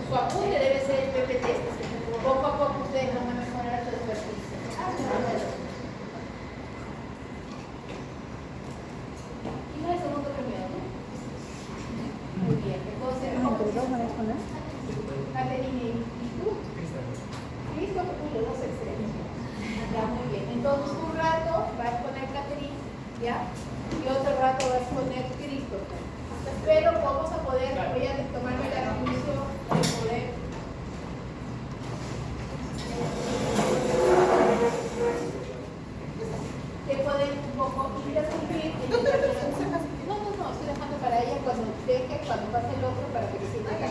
Su apunte debe ser el PPT. Poco a poco ustedes van a mejorar su expertise. ¿Quién es el segundo premio? Muy bien. Entonces, Caterina, ¿y tú? Listo, los dos extremos. Ya, muy bien. Entonces, un rato va a exponer Caterina, ¿ya? Y otro rato va a exponer Christopher. Pero vamos a poder, voy a tomarme la atribución de poder un poco interrumpir. No, estoy dejando para ella cuando pase el otro para que se sienta acá,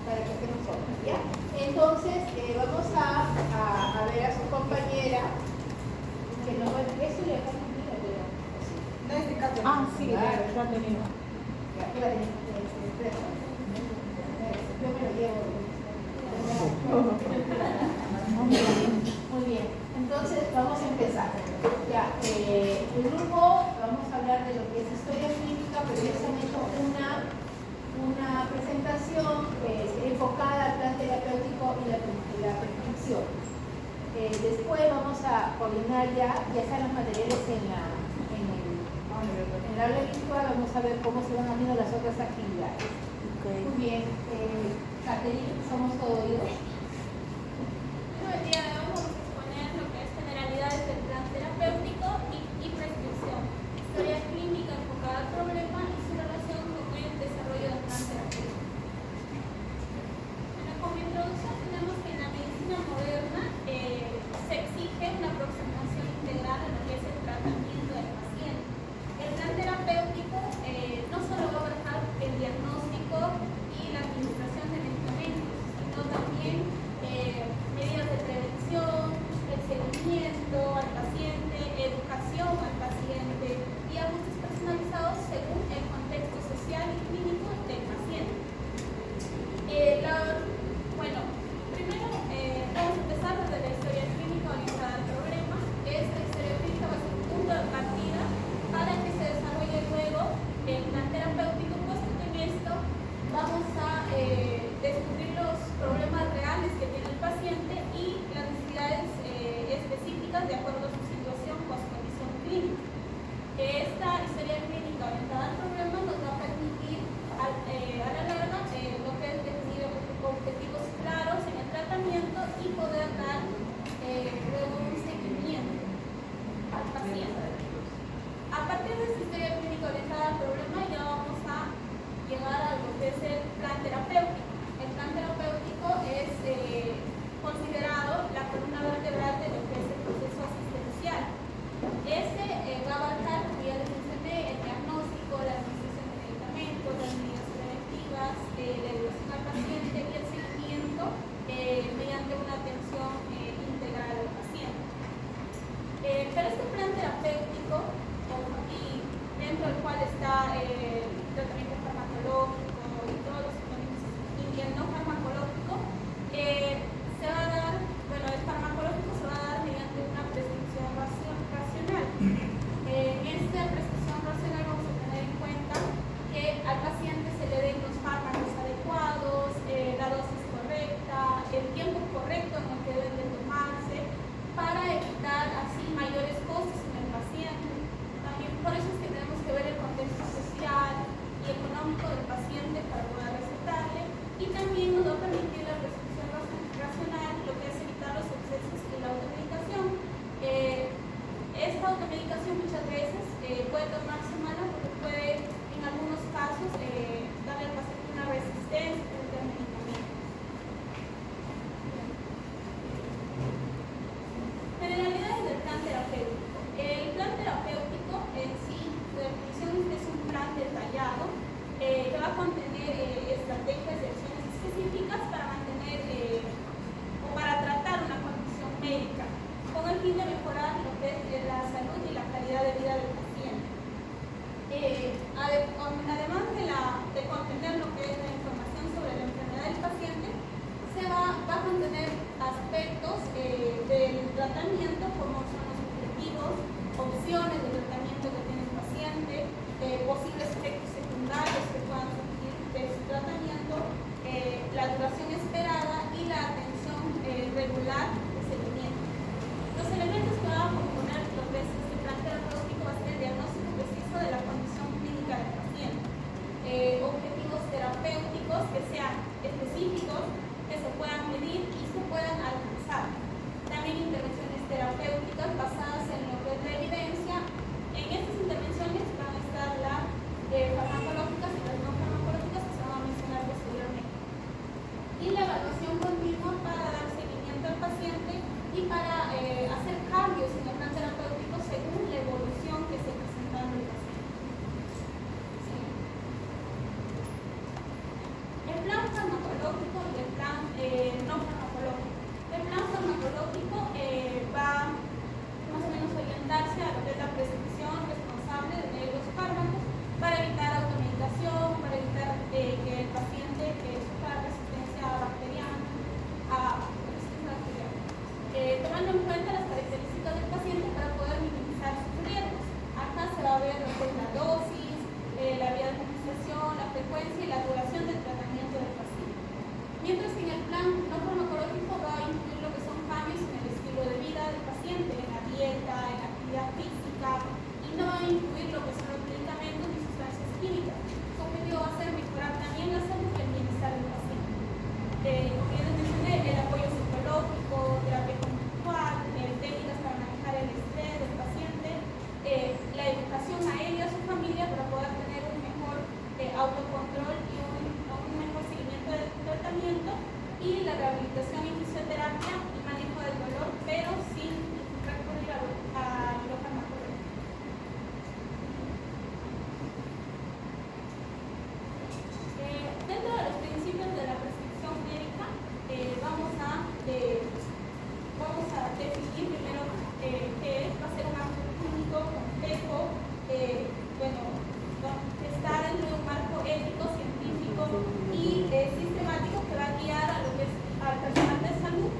para que estemos solos, ¿ya? Entonces, vamos a ver a su compañera, que no va a decir, eso le acá conmigo, pero no es de Caterina. Ah, sí, claro, ya tenemos. Yo me lo llevo. Muy bien, entonces vamos a empezar. Ya, el grupo, vamos a hablar de lo que es historia clínica, pero ellos han hecho una presentación enfocada al plan terapéutico y la prescripción. Después vamos a coordinar ya están los materiales en el aula virtual, vamos a ver cómo se van haciendo las otras actividades. Okay. Muy bien, Caterina, somos todo oídos. El día de hoy vamos a exponer lo que es generalidades del plan terapéutico y prescripción, historia clínica enfocada al problema y su relación con el desarrollo del plan terapéutico. Bueno, como introducción tenemos que en la medicina moderna se exige una aproximación integral a lo que es el tratamiento del paciente. El plan terapéutico no solo va a abarcar el diagnóstico y la administración de medicamentos, sino también medidas de prevención, el seguimiento al paciente, educación al paciente y ajustes personalizados según el contexto social y clínico del paciente. Bueno, primero vamos a empezar desde la historia clínica orientada al problema. Esta historia clínica va a ser un punto de partida para que se desarrolle luego el plan terapéutico, puesto que en esto vamos a descubrir los problemas reales que tiene el paciente y las necesidades específicas de acuerdo a su situación o su condición clínica. Esta historia clínica orientada al problema nos va a permitir a la larga lo que es definir objetivos claros en el tratamiento y poder dar luego un seguimiento al paciente. A partir de esta historia clínica orientada al problema ya vamos a llegar a lo que es el plan terapéutico. El plan terapéutico es considerado la columna vertebral de lo que es el proceso asistencial. Este va a abarcar, como ya les mencioné, el diagnóstico, la administración de medicamentos, las medidas preventivas, la educación al paciente y el seguimiento mediante una atención integral al paciente. Pero este plan terapéutico, y dentro del cual está el tratamiento farmacológico y todos los tratamientos y el no farmacológico, se va a dar, bueno, el farmacológico se va a dar mediante una prescripción racional. En esta prescripción racional vamos a tener en cuenta que al paciente se le den los fármacos adecuados, la dosis correcta, el tiempo correcto en el que deben de tomarse, para evitar así mayores costos en el paciente. También por eso es que tenemos que ver el contexto social y económico del paciente para poder recetarle, y también nos va a permitir la prescripción racional, lo que es evitar los excesos y la automedicación. Esta automedicación muchas veces puede tomar semanas porque puede en algunos casos darle al paciente una resistencia frente al medicamento. Generalidades del plan terapéutico. El plan terapéutico en sí, su definición es un plan detallado que va a contener estrategias y acciones específicas para mantener o para tratar una condición médica, con el fin de mejorar lo que es la salud y la calidad de vida del paciente. Además de contener lo que es la información sobre la enfermedad del paciente, se va a contener aspectos del tratamiento, como son los objetivos, opciones de tratamiento que tiene el paciente, posibles efectos secundarios que puedan surgir de su tratamiento, la duración evaluación esperada y la atención regular de seguimiento. Los elementos que van a componer los de este plan terapéutico va a ser el diagnóstico preciso de la condición clínica del paciente, objetivos terapéuticos que sean específicos, que se puedan medir y se puedan alcanzar. También intervenciones terapéuticas basadas en lo que es la evidencia. En estas intervenciones van a estar las farmacológicas y las no farmacológicas que se van a mencionar posteriormente. Y la evaluación continua para dar seguimiento al paciente y para hacer cambios en el plan terapéutico según la evolución que se presenta en el paciente. ¿Sí? El plan farmacológico y el plan no farmacológico. El plan farmacológico va más o menos a orientarse a lo que es la prescripción responsable de los fármacos para evitar automedicación, para evitar que el paciente sufra resistencia bacteriana, tomando en cuenta las características del paciente para poder minimizar sus riesgos. Acá se va a ver lo que es la dosis, la vía de administración, la frecuencia y la duración del tratamiento del paciente. Mientras que en el plan no farmacológico va a incluir lo que son cambios en el estilo de vida del paciente, en la dieta, en la actividad física, y no va a incluir lo que son los medicamentos y sustancias químicas. Su objetivo va a ser mejorar también la salud y el bienestar del paciente. Como ya les mencioné, el apoyo psicológico, terapia conductual, técnicas para manejar el estrés del paciente, la educación a él y a su familia para poder tener un mejor autocontrol y un mejor seguimiento del tratamiento, y la rehabilitación y fisioterapia y manejo del dolor, pero sin recurrir a lo farmacológico. Dentro de los principios de la prescripción médica, vamos a definir primero qué va a ser un acto clínico complejo, que está dentro de un marco ético, científico y sistemático que va a guiar a lo que es al personal de salud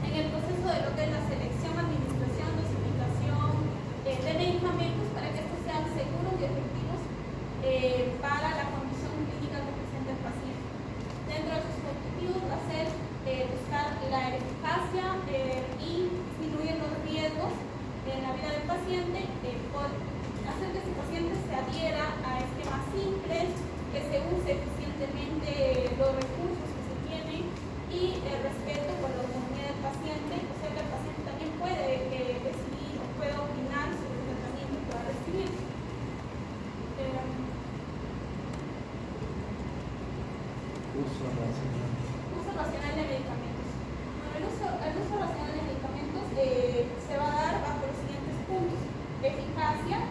en el proceso de lo que es la selección, administración, dosificación de medicamentos para que estos sean seguros y efectivos para la condición clínica que presenta el paciente. Dentro de sus objetivos va a ser buscar la eficacia y disminuir los riesgos en la vida del paciente, por hacer que su paciente se adhiera a esquemas simples, que se use eficientemente los recursos que se tienen y el respeto por la autonomía del paciente, o sea que el paciente también puede decidir o puede opinar sobre el tratamiento que va a recibir. Uso racional de medicamentos. Bueno, el uso racional de medicamentos se va a dar bajo los siguientes puntos. Eficacia,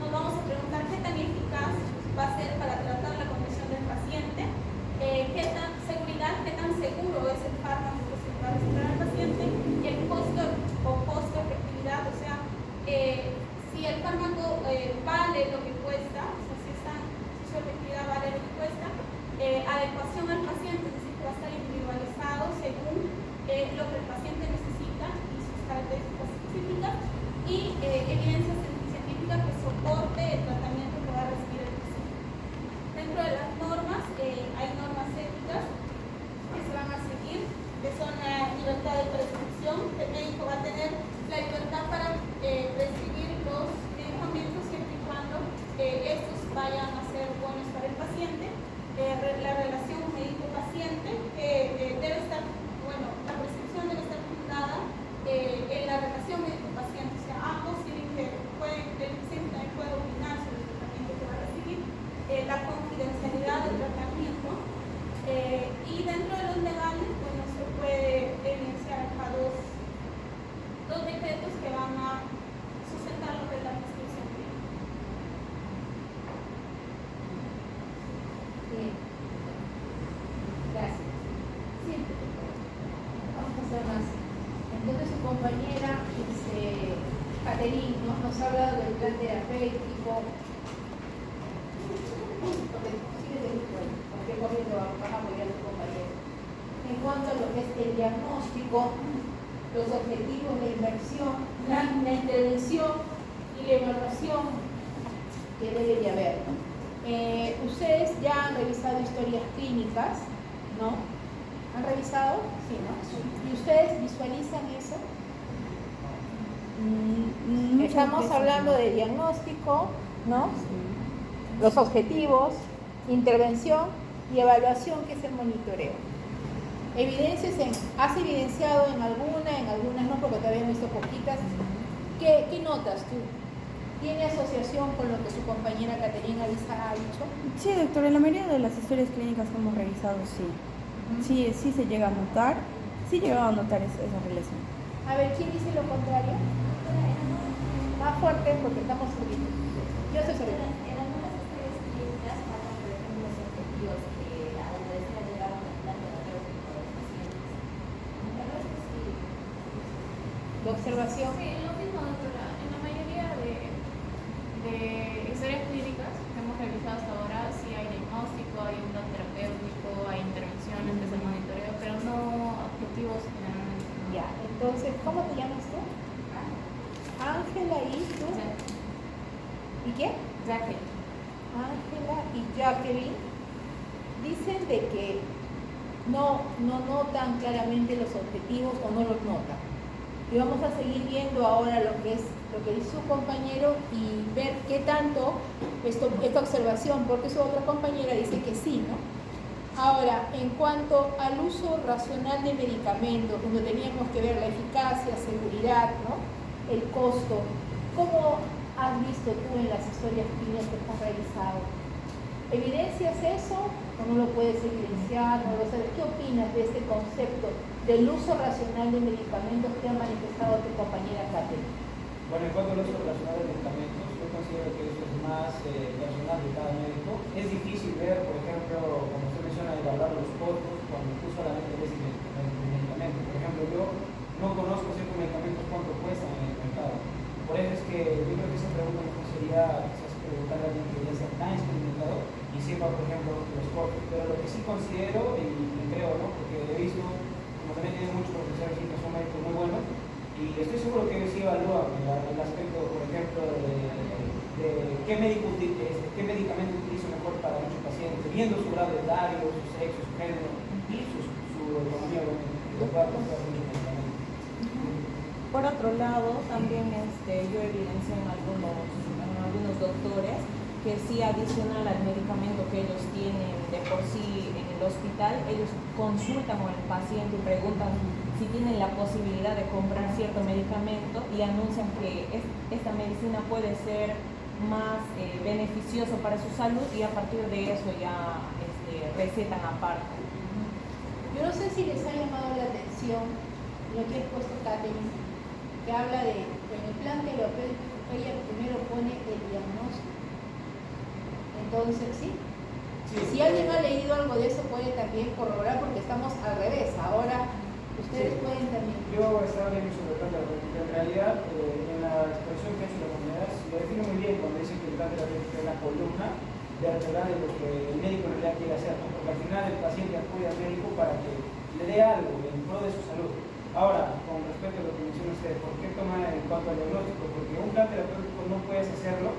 nos vamos a preguntar qué tan eficaz va a ser para tratar la condición del paciente, qué tan seguridad, qué tan seguro es el fármaco que se va a recetar al paciente, y el costo o costo-efectividad, o sea, si el fármaco vale lo que cuesta, o sea, si su efectividad vale lo que cuesta, adecuación al paciente, es decir, que va a estar individualizado según lo que el paciente necesita y sus características específicas, y evidencia científica que soporte el tratamiento que va a recibir el paciente. Dentro de las normas, hay normas éticas que se van a seguir, que son la libertad de prescripción, que el médico va a tener la libertad para prescribir los medicamentos siempre y cuando estos vayan a ser buenos para el paciente. La relación médico-paciente debe estar, la prescripción debe estar fundada en la relación médico-paciente, o sea, ambos tienen el paciente también puede opinar sobre el tratamiento que va a recibir, la confidencialidad del tratamiento, y dentro de los legales, se puede evidenciar acá dos decretos que van a sustentar lo que es la prescripción médica. Bien. Gracias. Sí. Vamos a hacer más. Entonces su compañera, Caterine, nos ha hablado del plan terapéutico. Porque corriendo vamos a apoyar a su compañero. En cuanto a lo que es el diagnóstico, los objetivos, la inversión, la intervención y la evaluación que debe de haber. Ustedes ya han revisado historias clínicas, ¿no? ¿Han revisado? Sí, ¿no? ¿Y ustedes visualizan eso? Estamos hablando de diagnóstico, ¿no? Los objetivos, intervención y evaluación, que es el monitoreo. ¿Has evidenciado en algunas no, porque todavía he visto poquitas? ¿Qué notas tú? ¿Tiene asociación con lo que su compañera Caterina Avisa ha dicho? Sí, doctor, en la mayoría de las historias clínicas que hemos revisado, sí. Sí se llega a notar, sí llegaba a notar esa relación. A ver, ¿quién dice lo contrario? Más fuerte, porque estamos subiendo. Yo soy sorda. En algunas historias clínicas faltan, por ejemplo, los objetivos que a donde desea llegar a un plan terapéutico de los pacientes. Pero esto sí. ¿De observación? Sí, lo mismo, doctora. En la mayoría de historias clínicas que hemos revisado hasta ahora, sí hay diagnóstico, hay un plan terapéutico, hay intervenciones, que es el monitoreo, pero no objetivos generalmente. Ya, entonces, ¿cómo te llamas tú? Ángela y tú. ¿Y qué? Jacqueline. Ángela y Jacqueline dicen de que no notan claramente los objetivos o no los notan. Y vamos a seguir viendo ahora lo que dice su compañero y ver qué tanto esta observación, porque su otra compañera dice que sí, ¿no? Ahora, en cuanto al uso racional de medicamentos, donde teníamos que ver la eficacia, seguridad, ¿no? El costo, ¿cómo has visto tú en las historias clínicas que has realizado? ¿Evidencias eso o no lo puedes evidenciar? No lo sabes. ¿Qué opinas de este concepto del uso racional de medicamentos que ha manifestado tu compañera Catherine? Bueno, en cuanto al uso racional de medicamentos, yo considero que eso es más personal de cada médico. Es difícil ver, por ejemplo, como usted menciona, evaluar los costos cuando tú solamente ves el medicamento. Por ejemplo, yo no conozco ciertos medicamentos cuánto cuestan en el mercado. Por eso es que yo creo que esa pregunta mejor sería quizás preguntarle a alguien que ya sea tan experimentado y sepa, por ejemplo, los costos. Pero lo que sí considero, y creo, ¿no? Porque he visto, como también tienen muchos profesores que son médicos muy buenos, y estoy seguro que ellos sí evalúan el aspecto, por ejemplo, de qué medicamento utilizo mejor para muchos pacientes, viendo su grado etario, su sexo, su género y su economía, obviamente. Por otro lado, también yo evidencio en algunos doctores que sí, adicional al medicamento que ellos tienen de por sí en el hospital, ellos consultan con el paciente y preguntan si tienen la posibilidad de comprar cierto medicamento y anuncian que esta medicina puede ser más beneficioso para su salud y a partir de eso ya recetan aparte. Yo no sé si les ha llamado la atención lo que ha puesto Catherine, que habla de, en el plan terapéutico, ella primero pone el diagnóstico. Entonces, ¿sí? Si alguien ha leído algo de eso, puede también corroborar, porque estamos al revés. Ahora, ustedes pueden también. Yo estaba leyendo sobre el plan terapéutico. En realidad, en la expresión que ha hecho la comunidad, lo define muy bien cuando dice que el plan terapéutico es la columna vertebral de lo que el médico en realidad quiere hacer, ¿no? Porque al final el paciente acude al médico para que le dé algo en pro de su salud. Ahora, con respecto a lo que menciona usted, ¿por qué tomar en cuanto al diagnóstico? Porque un plan terapéutico no puedes hacerlo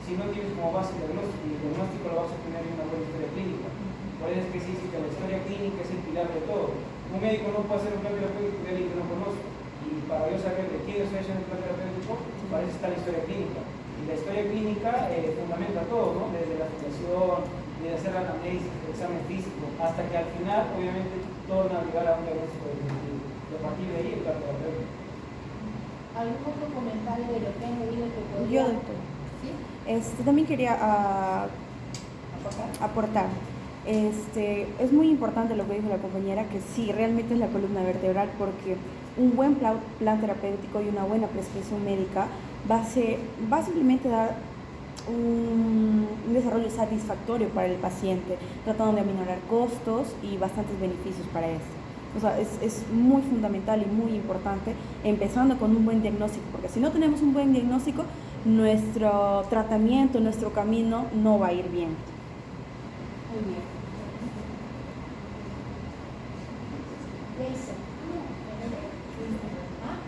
si no tienes como base el diagnóstico, y el diagnóstico lo vas a tener en una buena historia clínica. Por eso es que sí, que la historia clínica es el pilar de todo. Un médico no puede hacer un plan terapéutico de alguien que no conoce, y para yo saber de quién estoy haciendo el plan terapéutico, para eso está la historia clínica. Y la historia clínica fundamenta todo, ¿no? Desde la fundación, desde hacer la análisis, el examen físico, hasta que al final, obviamente, todo va a llegar a un diagnóstico definitivo. Y a partir de ahí, el plan terapéutico. ¿Algún otro comentario de lo que han leído que podría? Yo, doctor. ¿Sí? También quería ¿Aportar? aportar. Es muy importante lo que dijo la compañera, que sí, realmente es la columna vertebral, porque un buen plan terapéutico y una buena prescripción médica va a simplemente dar un desarrollo satisfactorio para el paciente, tratando de aminorar costos y bastantes beneficios para este. O sea, es muy fundamental y muy importante, empezando con un buen diagnóstico, porque si no tenemos un buen diagnóstico, nuestro tratamiento, nuestro camino no va a ir bien. Muy bien. Jason. ¿Ah?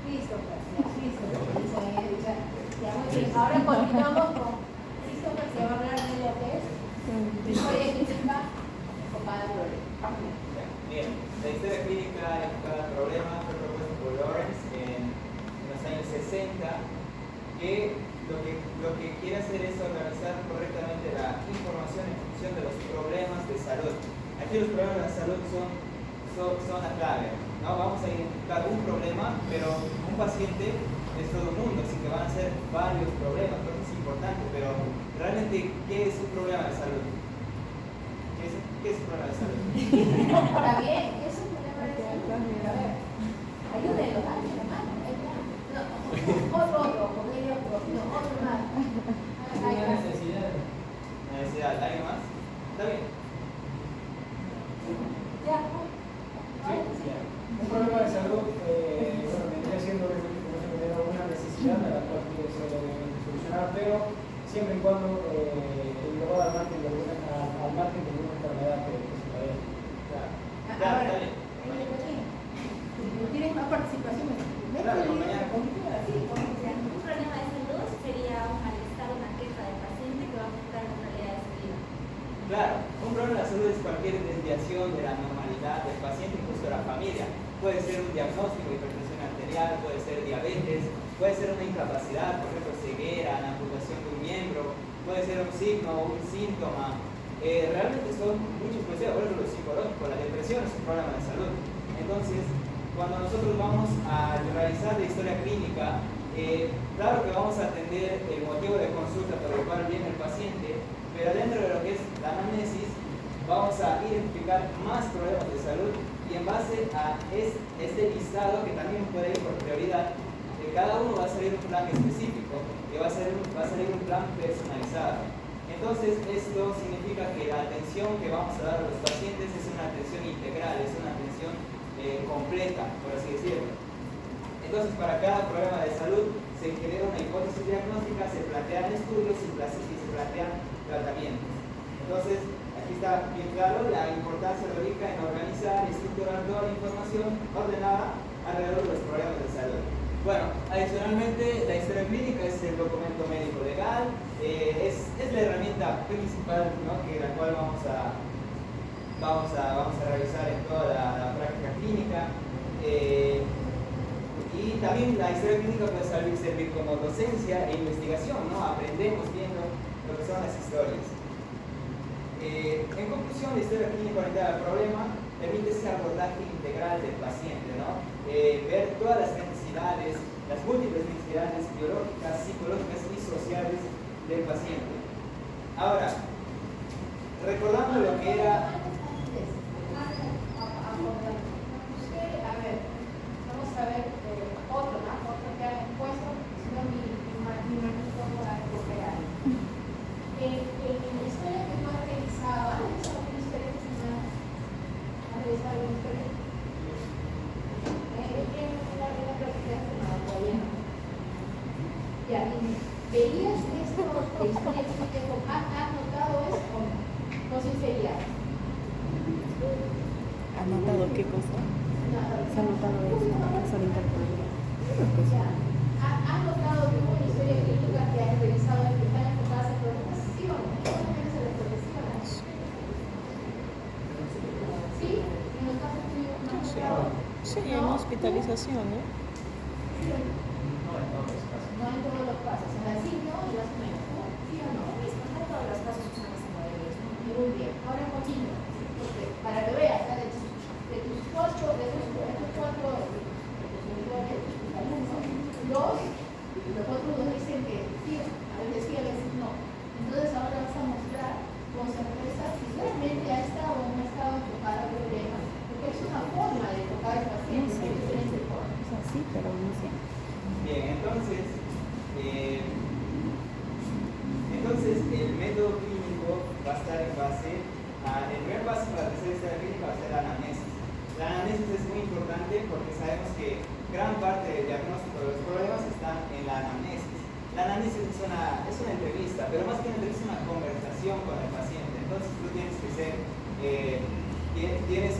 Christopher. Ya, muy bien. Ahora continuamos con Christopher, que va a hablar de la historia clínica enfocada al problema. Bien, la historia clínica enfocada al problema fue propuesta por Lawrence en los años 60, que lo que quiere hacer es organizar correctamente la información en función de los problemas de salud. Aquí los problemas de salud son la clave, ¿no? Vamos a identificar un problema, pero un paciente es todo el mundo, así que van a ser varios problemas, creo que es importante, pero realmente, ¿qué es un problema de salud? ¿Qué es un problema de salud? Está bien, es un problema de salud. A ver, ayúdenlo, dale la mano. No, otro, porque yo no, otro más. Una necesidad. Necesidad, ¿alguien más? Está bien. Ya. Sí, ya. Un problema de salud bueno, vendría siendo una necesidad a la cual quiere ser solucionada, pero siempre y cuando lo va al margen de alguna enfermedad que se vaya. Claro, está Ahora, bien. ¿tienes más participación? Claro, compañera. Sí, Un problema de salud sería un malestar, una queja del paciente que va a afectar la calidad de su vida. Claro, un problema de la salud es cualquier desviación de la normalidad del paciente, incluso de la familia. Puede ser un diagnóstico de hipertensión arterial, puede ser diabetes, puede ser una incapacidad, por ejemplo, ceguera, la amputación de un miembro, puede ser un signo o un síntoma. Realmente son muchos problemas, por ejemplo, lo psicológico, la depresión es un problema de salud. Entonces, cuando nosotros vamos a realizar la historia clínica, claro que vamos a atender el motivo de consulta por el cual viene el paciente, pero dentro de lo que es la anamnesis vamos a identificar más problemas de salud y en base a este listado, que también puede ir por prioridad, de cada uno va a salir un plan específico y va a salir un plan personalizado. Entonces esto significa que la atención que vamos a dar a los pacientes es una atención integral, es una atención completa, por así decirlo. Entonces, para cada problema de salud se genera una hipótesis diagnóstica, se plantean estudios y se plantean tratamientos. Entonces, aquí está bien claro la importancia lógica en organizar y estructurar toda la información ordenada alrededor de los problemas de salud. Bueno, adicionalmente, la historia clínica es el documento médico legal, es la herramienta principal, ¿no?, la cual vamos a realizar en toda la práctica clínica. Y también la historia clínica puede servir como docencia e investigación, ¿no? Aprendemos viendo lo que son las historias. En conclusión, la historia clínica orientada al problema permite ese abordaje integral del paciente, ¿no? Ver todas las necesidades, las múltiples necesidades biológicas, psicológicas y sociales del paciente. Ahora, recordando lo que era... A ver, vamos a ver otro que ha puesto, si no mi manito para recuperar. En la historia que no ha realizado, ¿ha realizado una historia que se llama? ¿Ha realizado una historia? ¿Quién la práctica de no, todavía no? Ya, ¿veías esto de historia clínica? ¿Has notado eso o no? Entonces sería... ¿Ha notado qué cosa? ¿Se ha notado eso? ¿Se ha interpretado? Ya. ¿Has notado que una historia clínica que has revisado que están enfocadas en problemas? ¿Sí o no? ¿Cómo se les protecciona? ¿Sí? ¿En los casos tuyos no has notado? Sí, en hospitalización, ¿no? No en todos los casos. No en todos los casos. O sea, sí, no, y más o menos. ¿No? ¿Sí o no? No todos los casos usan ese modelo. Muy bien. Ahora un poquito. Porque para que veas, ¿sabes? De tus cuatro, los otros dos dicen que sí, a veces no. Entonces ahora vas a mostrar con certeza si realmente ha estado o no ha estado enfocada al problema, porque es una forma de enfocar al paciente, no hay diferentes formas. Es así, pero no siempre. Bien, entonces el método clínico va a estar en base el primer paso para hacer esta clínica va a ser la anamnesis. La anamnesis es muy importante porque sabemos que gran parte del diagnóstico de los problemas están en la anamnesis. La anamnesis es una entrevista, pero más que una entrevista es una conversación con el paciente. Entonces tú tienes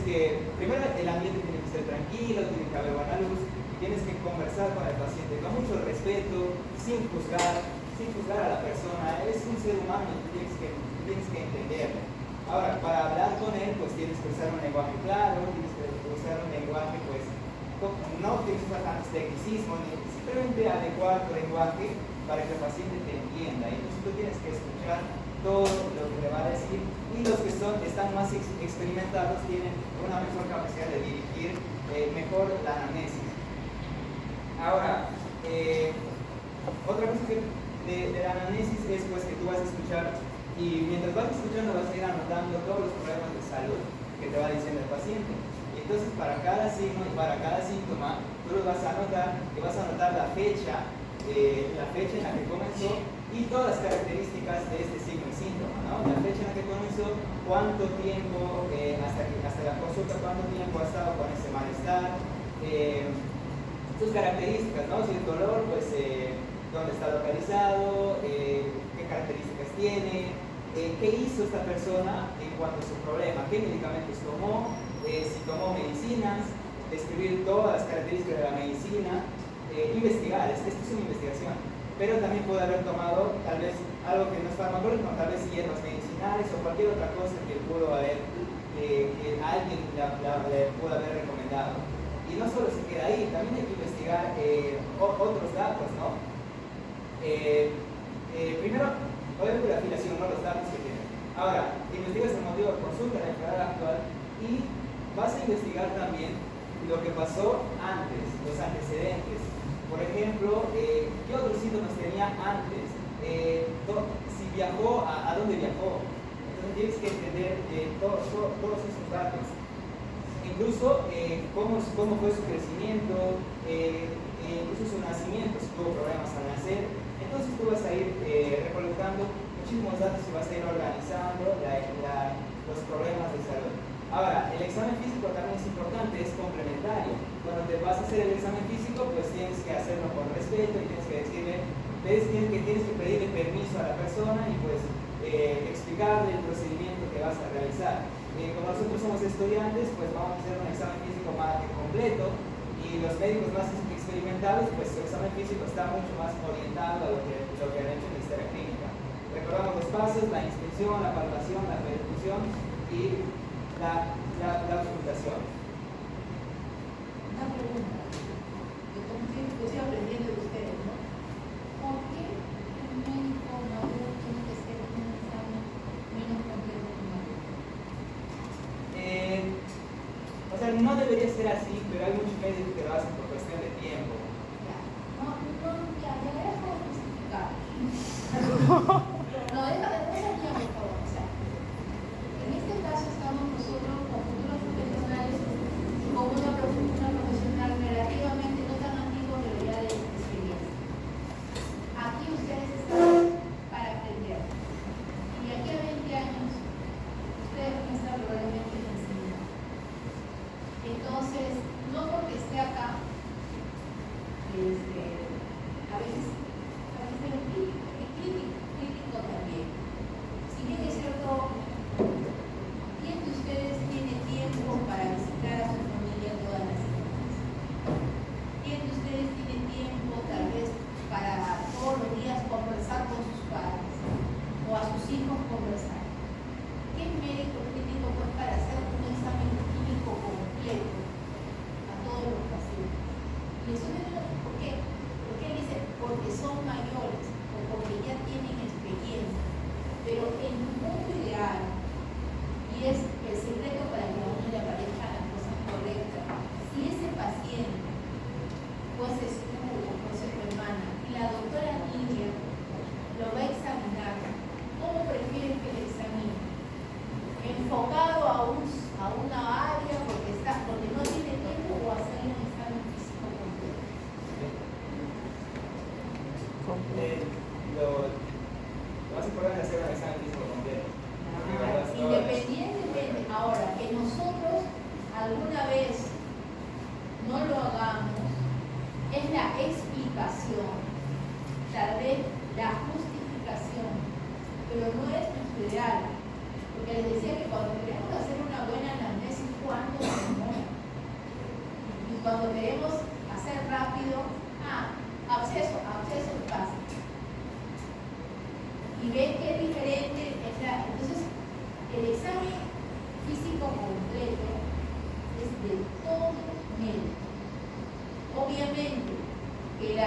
que primero el ambiente tiene que ser tranquilo, tiene que haber buena luz, y tienes que conversar con el paciente con mucho respeto, sin juzgar a la persona. Es un ser humano y tú tienes que entenderlo. Ahora, para hablar con él, pues tienes que usar un lenguaje claro, tienes que usar un lenguaje, pues, no tienes que usar tantos tecnicismos, ni simplemente adecuar tu lenguaje para que el paciente te entienda. Y entonces tú tienes que escuchar todo lo que te va a decir, y los que están más experimentados tienen una mejor capacidad de dirigir mejor la anamnesis. Ahora, otra cosa de la anamnesis es pues que tú vas a escuchar, y mientras vas escuchando vas a ir anotando todos los problemas de salud que te va diciendo el paciente. Y entonces para cada signo y para cada síntoma tú lo vas a anotar, y vas a anotar la fecha en la que comenzó y todas las características de este signo y síntoma, ¿no? La fecha en la que comenzó, cuánto tiempo, hasta la consulta, cuánto tiempo ha estado con ese malestar, sus características, ¿no? Si es dolor, pues dónde está localizado, qué características tiene, qué hizo esta persona en cuanto a su problema, qué medicamentos tomó, si tomó medicinas, describir todas las características de la medicina, investigar, esto es una investigación, pero también puede haber tomado tal vez algo que no es farmacológico, tal vez hierbas medicinales o cualquier otra cosa que pudo haber, que alguien le pudo haber recomendado. Y no solo se queda ahí, también hay que investigar otros datos, ¿no? Primero, obviamente la afiliación, ¿no? Los datos que tiene. Ahora, investigas el motivo de consulta, la enfermedad actual, y vas a investigar también lo que pasó antes, los antecedentes. Por ejemplo, ¿qué otros síntomas tenía antes? Si viajó, ¿a dónde viajó? Entonces tienes que entender todos esos datos. Incluso cómo fue su crecimiento, incluso su nacimiento, si tuvo problemas al nacer. Entonces tú vas a ir recolectando muchísimos datos y vas a ir organizando los problemas de salud. Ahora, el examen físico también es importante, es complementario. Cuando te vas a hacer el examen físico, pues tienes que hacerlo con respeto y tienes que decirle, tienes que pedirle permiso a la persona y pues explicarle el procedimiento que vas a realizar. Como nosotros somos estudiantes, pues vamos a hacer un examen físico más completo, y los médicos más experimentados, pues su examen físico está mucho más orientado a lo que han hecho en la historia clínica. Recordamos los pasos: la inspección, la palpación, la percusión y la auscultación. Una pregunta. Yo estoy aprendiendo de ustedes, ¿no? ¿Por qué el médico mayor tiene que ser un examen menos completo que un mayor? O sea, no debería ser así, pero hay muchos médicos que lo hacen por cuestión de tiempo. Ya. Ya verás cómo justificar. No, deja de tiempo, por favor. O sea, en este caso estamos nosotros con futuros profesionales, con una profesional relativamente no tan antigua, pero ya de experiencia. Aquí ustedes están para aprender. Y aquí a 20 años, ustedes van a estar probablemente enseñando. Entonces, no porque esté acá, a veces es crítico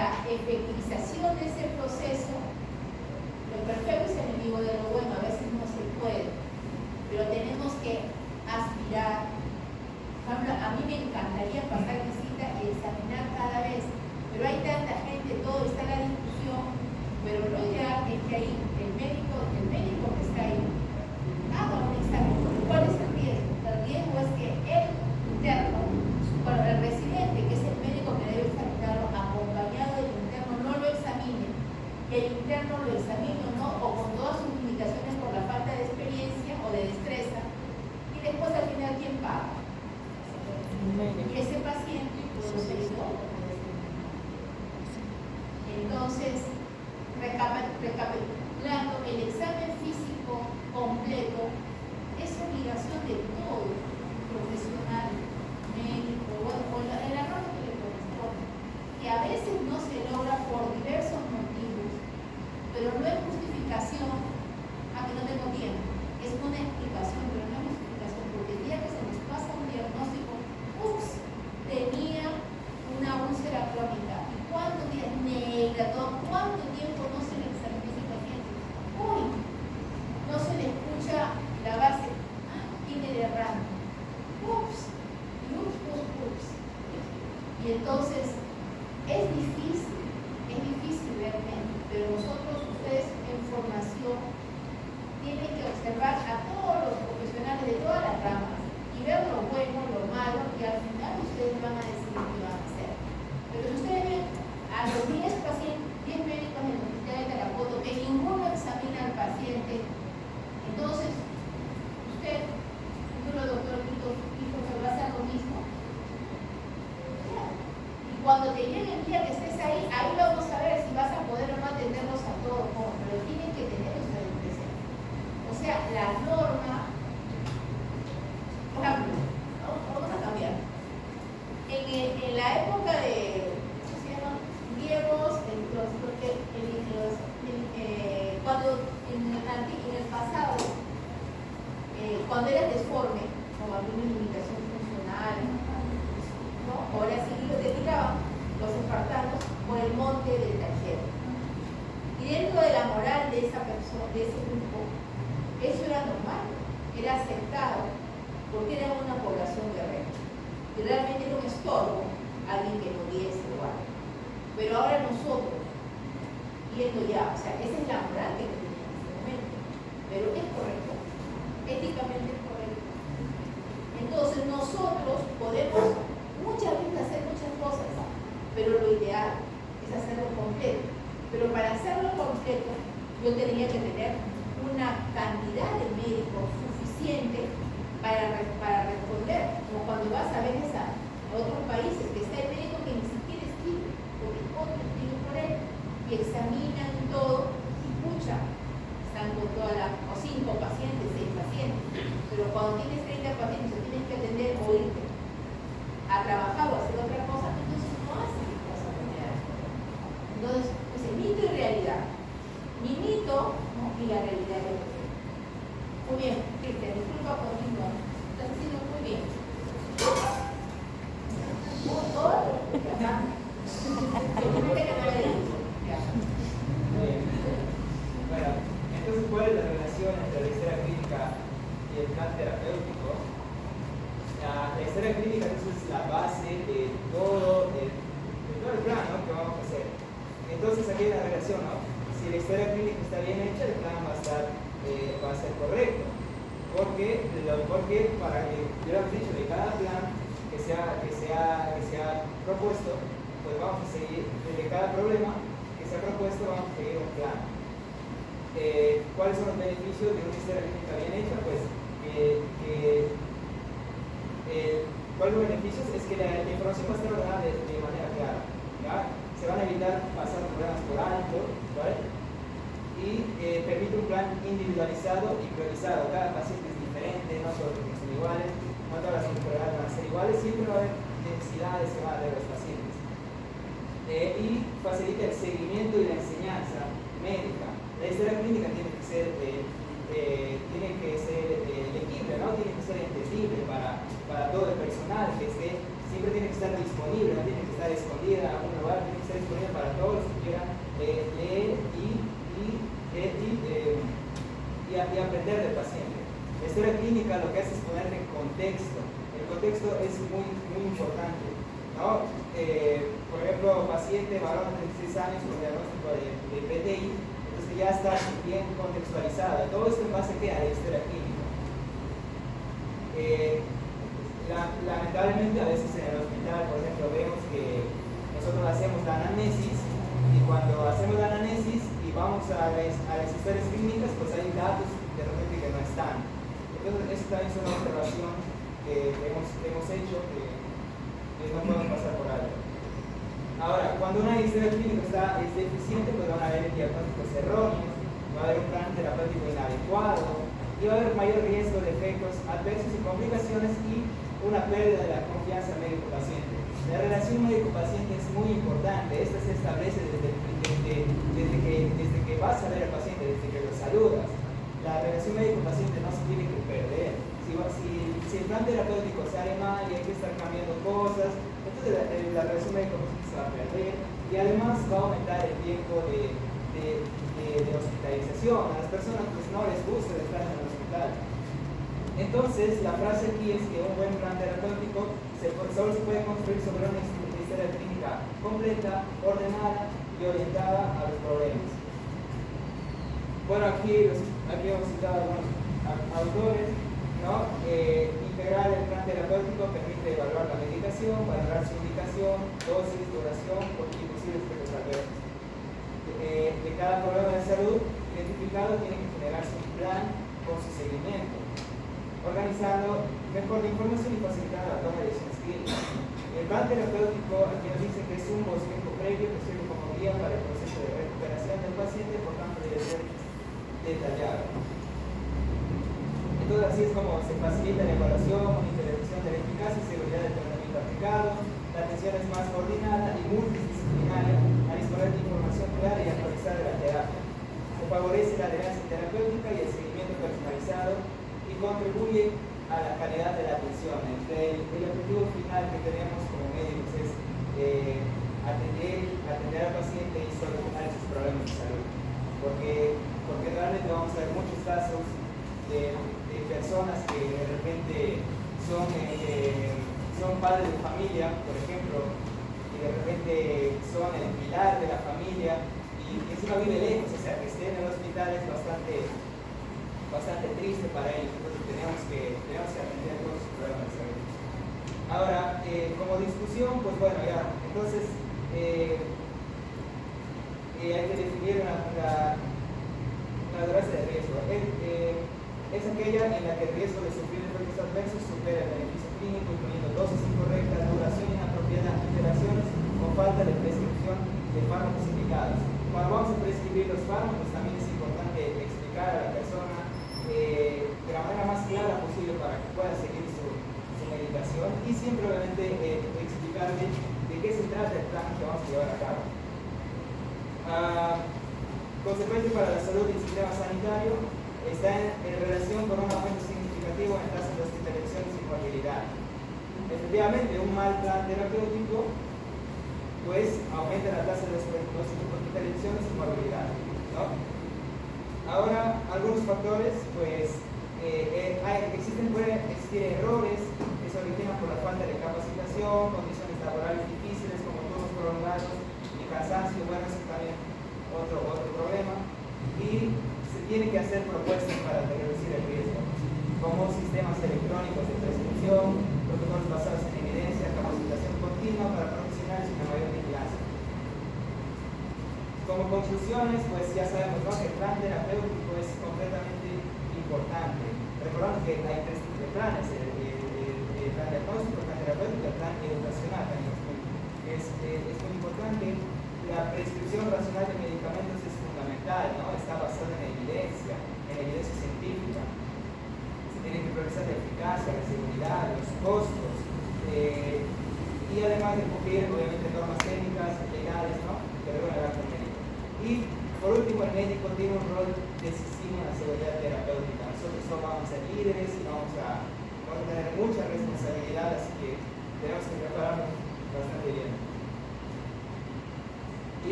la efectivización de ese proceso, lo perfecto es enemigo de lo bueno, a veces no se puede, pero tenemos que aspirar. Por ejemplo, a mí me encantaría pasar visita y examinar cada vez, pero hay tanta gente, todo está la discusión, pero lo ideal es que ahí el médico que está ahí haga un examen. ¿Cuál es el riesgo? El riesgo es que el interno, bueno, el residente, que es el médico que debe examinarlo, acompañado del interno, no lo examine, que el interno lo examine o no, o con todas sus limitaciones por la falta de experiencia o de destreza, y después al final, ¿quién paga? Y ese paciente puede ser yo. Entonces, recapitulando, el examen físico completo es obligación de todo profesional, médico, o el rama que le corresponde, que a veces no se logra por diversos motivos, pero no es justificación a que no tengo tiempo, es una explicación, pero no es justificación, porque el día que se nos pasa un diagnóstico, ups, tenía una úlcera crónica, ¿y cuántos días? Negra, ¿cuánto tiempo no se le examina ese paciente? Uy, no se le escucha la base, tiene derrame, ups, y entonces es difícil realmente, pero nosotros, ustedes en formación, tienen que observar a todos los profesionales de todas las ramas y ver lo bueno, lo malo, y al final ustedes van a decidir qué van a hacer. Pero si ustedes ven a los 10 pacientes, 10 médicos en el hospital de Tarapoto, que ninguno examina al paciente, entonces usted, futuro doctor Vito, se va a hacer lo mismo. Y cuando te llegue el día que estés ahí vamos a ver si vas a poder o no atenderlos a todos, pero tienen que tener ustedes presente. O sea, la norma, por ejemplo, vamos a cambiar. En la época de, ¿cómo se llama? Griegos, cuando en el pasado, cuando eras deforme, o alguna limitación funcional, ¿no? Ahora sí lo te tiraban los espartanos por el monte del Tayero. Y dentro de la moral de esa persona, de ese grupo, eso era normal, era aceptado, porque era una población guerrera. Y realmente era un estorbo alguien que no diese o algo. Pero ahora nosotros, viendo ya, o sea, esa es la moral que tenemos en ese momento, pero es correcto, éticamente es correcto. Entonces nosotros podemos muchas veces hacer muchas cosas, pero lo ideal es hacerlo completo. Pero para hacerlo completo, yo tendría que tener una cantidad de médicos suficiente para responder, como cuando vas a veces a otros países, que está el médico que ni siquiera escribe, porque otro escribe por él, y examinan todo, y pucha, están con toda o 5 pacientes, 6 pacientes, pero cuando tienes 30 pacientes o tienes que atender o irte a trabajar o hacer otra cosa, entonces no haces cosas generales. Entonces, pues el mito y realidad. Mi mito, ¿no? Y la realidad es otra. Muy bien, Cristian, disculpa continúa. Estás haciendo muy bien. Bueno, entonces, ¿cuál es la relación entre la historia clínica y el plan terapéutico? La historia clínica es la base de todo el plan, ¿no?, que vamos a hacer. Entonces, aquí hay una relación, ¿no? Si la historia clínica está bien hecha, el plan va a ser correcto. Porque para que, yo lo he dicho, de cada plan que se ha propuesto, pues vamos a seguir, de cada problema que se ha propuesto, vamos a seguir un plan. ¿Cuáles son los beneficios de una historia clínica bien hecha? Pues ¿cuáles son los beneficios? Es que la información va a estar ordenada de manera clara, ¿ya? Se van a evitar pasar problemas por alto, ¿vale? Y permite un plan individualizado y priorizado. Cada paciente es diferente, no todos son iguales, no todas las enfermedades van a ser iguales, siempre va a haber necesidades que van a haber los pacientes. Y facilita el seguimiento y la enseñanza médica. La historia clínica tiene que ser legible, ¿no? Tiene que ser entendible para todo el personal que esté siempre tiene que estar disponible, no tiene que estar escondida en algún lugar, tiene que estar disponible para todos los que quieran leer y aprender del paciente. La historia clínica lo que hace es ponerle contexto. El contexto es muy, muy importante, ¿no? Por ejemplo, paciente varón de 36 años con diagnóstico de PTI, entonces ya está bien contextualizada. Todo esto en base a la historia clínica. Lamentablemente a veces en el hospital, por ejemplo, vemos que nosotros hacemos la anamnesis y cuando hacemos la anamnesis y vamos a las historias clínicas, pues hay datos de repente que no están. Entonces, eso también es una observación que hemos hecho que no podemos pasar por alto. Ahora, cuando una historia clínica es deficiente, pues van a haber diagnósticos erróneos, va a haber un plan terapéutico inadecuado y va a haber mayor riesgo de efectos adversos y complicaciones y una pérdida de la confianza médico-paciente. La relación médico-paciente es muy importante. Esta se establece desde que vas a ver al paciente, desde que lo saludas. La relación médico-paciente no se tiene que perder. Si el plan terapéutico sale mal y hay que estar cambiando cosas, entonces la relación médico-paciente se va a perder y además va a aumentar el tiempo de hospitalización. A las personas pues no les gusta estar en el hospital. Entonces, la frase aquí es que un buen plan terapéutico solo se puede construir sobre una historia clínica completa, ordenada y orientada a los problemas. Bueno, aquí hemos citado algunos autores, ¿no? Integrar el plan terapéutico permite evaluar la medicación, valorar su indicación, dosis, duración y posibles efectos adversos. De cada problema de salud identificado tiene que generarse un plan con su seguimiento, organizando mejor la información y facilitando la toma de decisiones clínicas. El plan terapéutico aquí nos dice que es un bosquejo previo que sirve como guía para el proceso de recuperación del paciente, por tanto debe ser detallado. Entonces así es como se facilita la evaluación, monitorización de la eficacia y seguridad del tratamiento aplicado, la atención es más coordinada y multidisciplinaria al disponer de información clara y actualizada de la terapia. Se favorece la adherencia terapéutica y el seguimiento personalizado y contribuye a la calidad de la atención. El objetivo final que tenemos como médicos es atender al paciente y solucionar sus problemas de salud. Porque realmente vamos a ver muchos casos de personas que de repente son padres de familia, por ejemplo, y de repente son el pilar de la familia y encima vive lejos, o sea, que esté en el hospital es bastante triste para ellos. Entonces tenemos que atender todos sus problemas de salud. Ahora, como discusión, pues bueno, ya, entonces hay que definir la duración de riesgo. Es aquella en la que el riesgo de sufrir efectos adversos supera el beneficio clínico, incluyendo dosis incorrectas, duración inapropiada, alteraciones o falta de prescripción de fármacos indicados. Cuando vamos a prescribir los fármacos, también es importante explicar a la persona de la manera más clara posible para que pueda seguir su medicación y siempre obviamente explicarle de qué se trata el plan que vamos a llevar a cabo. Consecuencia para la salud del sistema sanitario está en relación con un aumento significativo en tasas de hospitalizaciones y morbilidad. Efectivamente, un mal plan terapéutico pues aumenta la tasa de hospitalizaciones y morbilidad, ¿no? Ahora, algunos factores, pues pueden existir errores que se originan por la falta de capacitación, condiciones laborales difíciles como turnos prolongados y cansancio, bueno, eso también otro problema, y se tiene que hacer propuestas para reducir el riesgo, como sistemas electrónicos de prescripción, protocolos basados en evidencia, capacitación continua para profesionales y una mayor vigilancia. Como conclusiones, pues ya sabemos, ¿no?, que el plan terapéutico es completamente importante. Recordando que hay tres tipos de planes, el plan diagnóstico, el plan terapéutico y el plan educacional. Es muy importante. La prescripción racional de medicamentos es fundamental, ¿no? Está basada en evidencia científica. Se tiene que priorizar la eficacia, la seguridad, los costos, y además de cumplir, obviamente, normas técnicas, legales, ¿no?, que regulan el acto médico. Y por último, el médico tiene un rol decisivo en la seguridad terapéutica. Nosotros no vamos a ser líderes y vamos a tener mucha responsabilidad, así que tenemos que tratar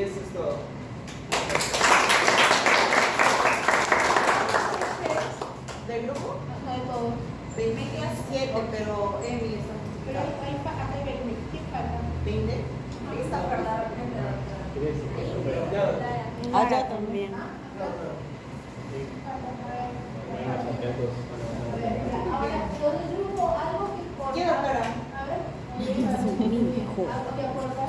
eso es todo. ¿Del grupo? Ajá, de todo. De media 7, pero Emi está Pero acá hay 20. ¿Qué falta? 20. Ahí está por la Allá también. Ahora, lo del grupo, algo que importa. Quiero aclarar. A ver. hijo. Algo que aporta.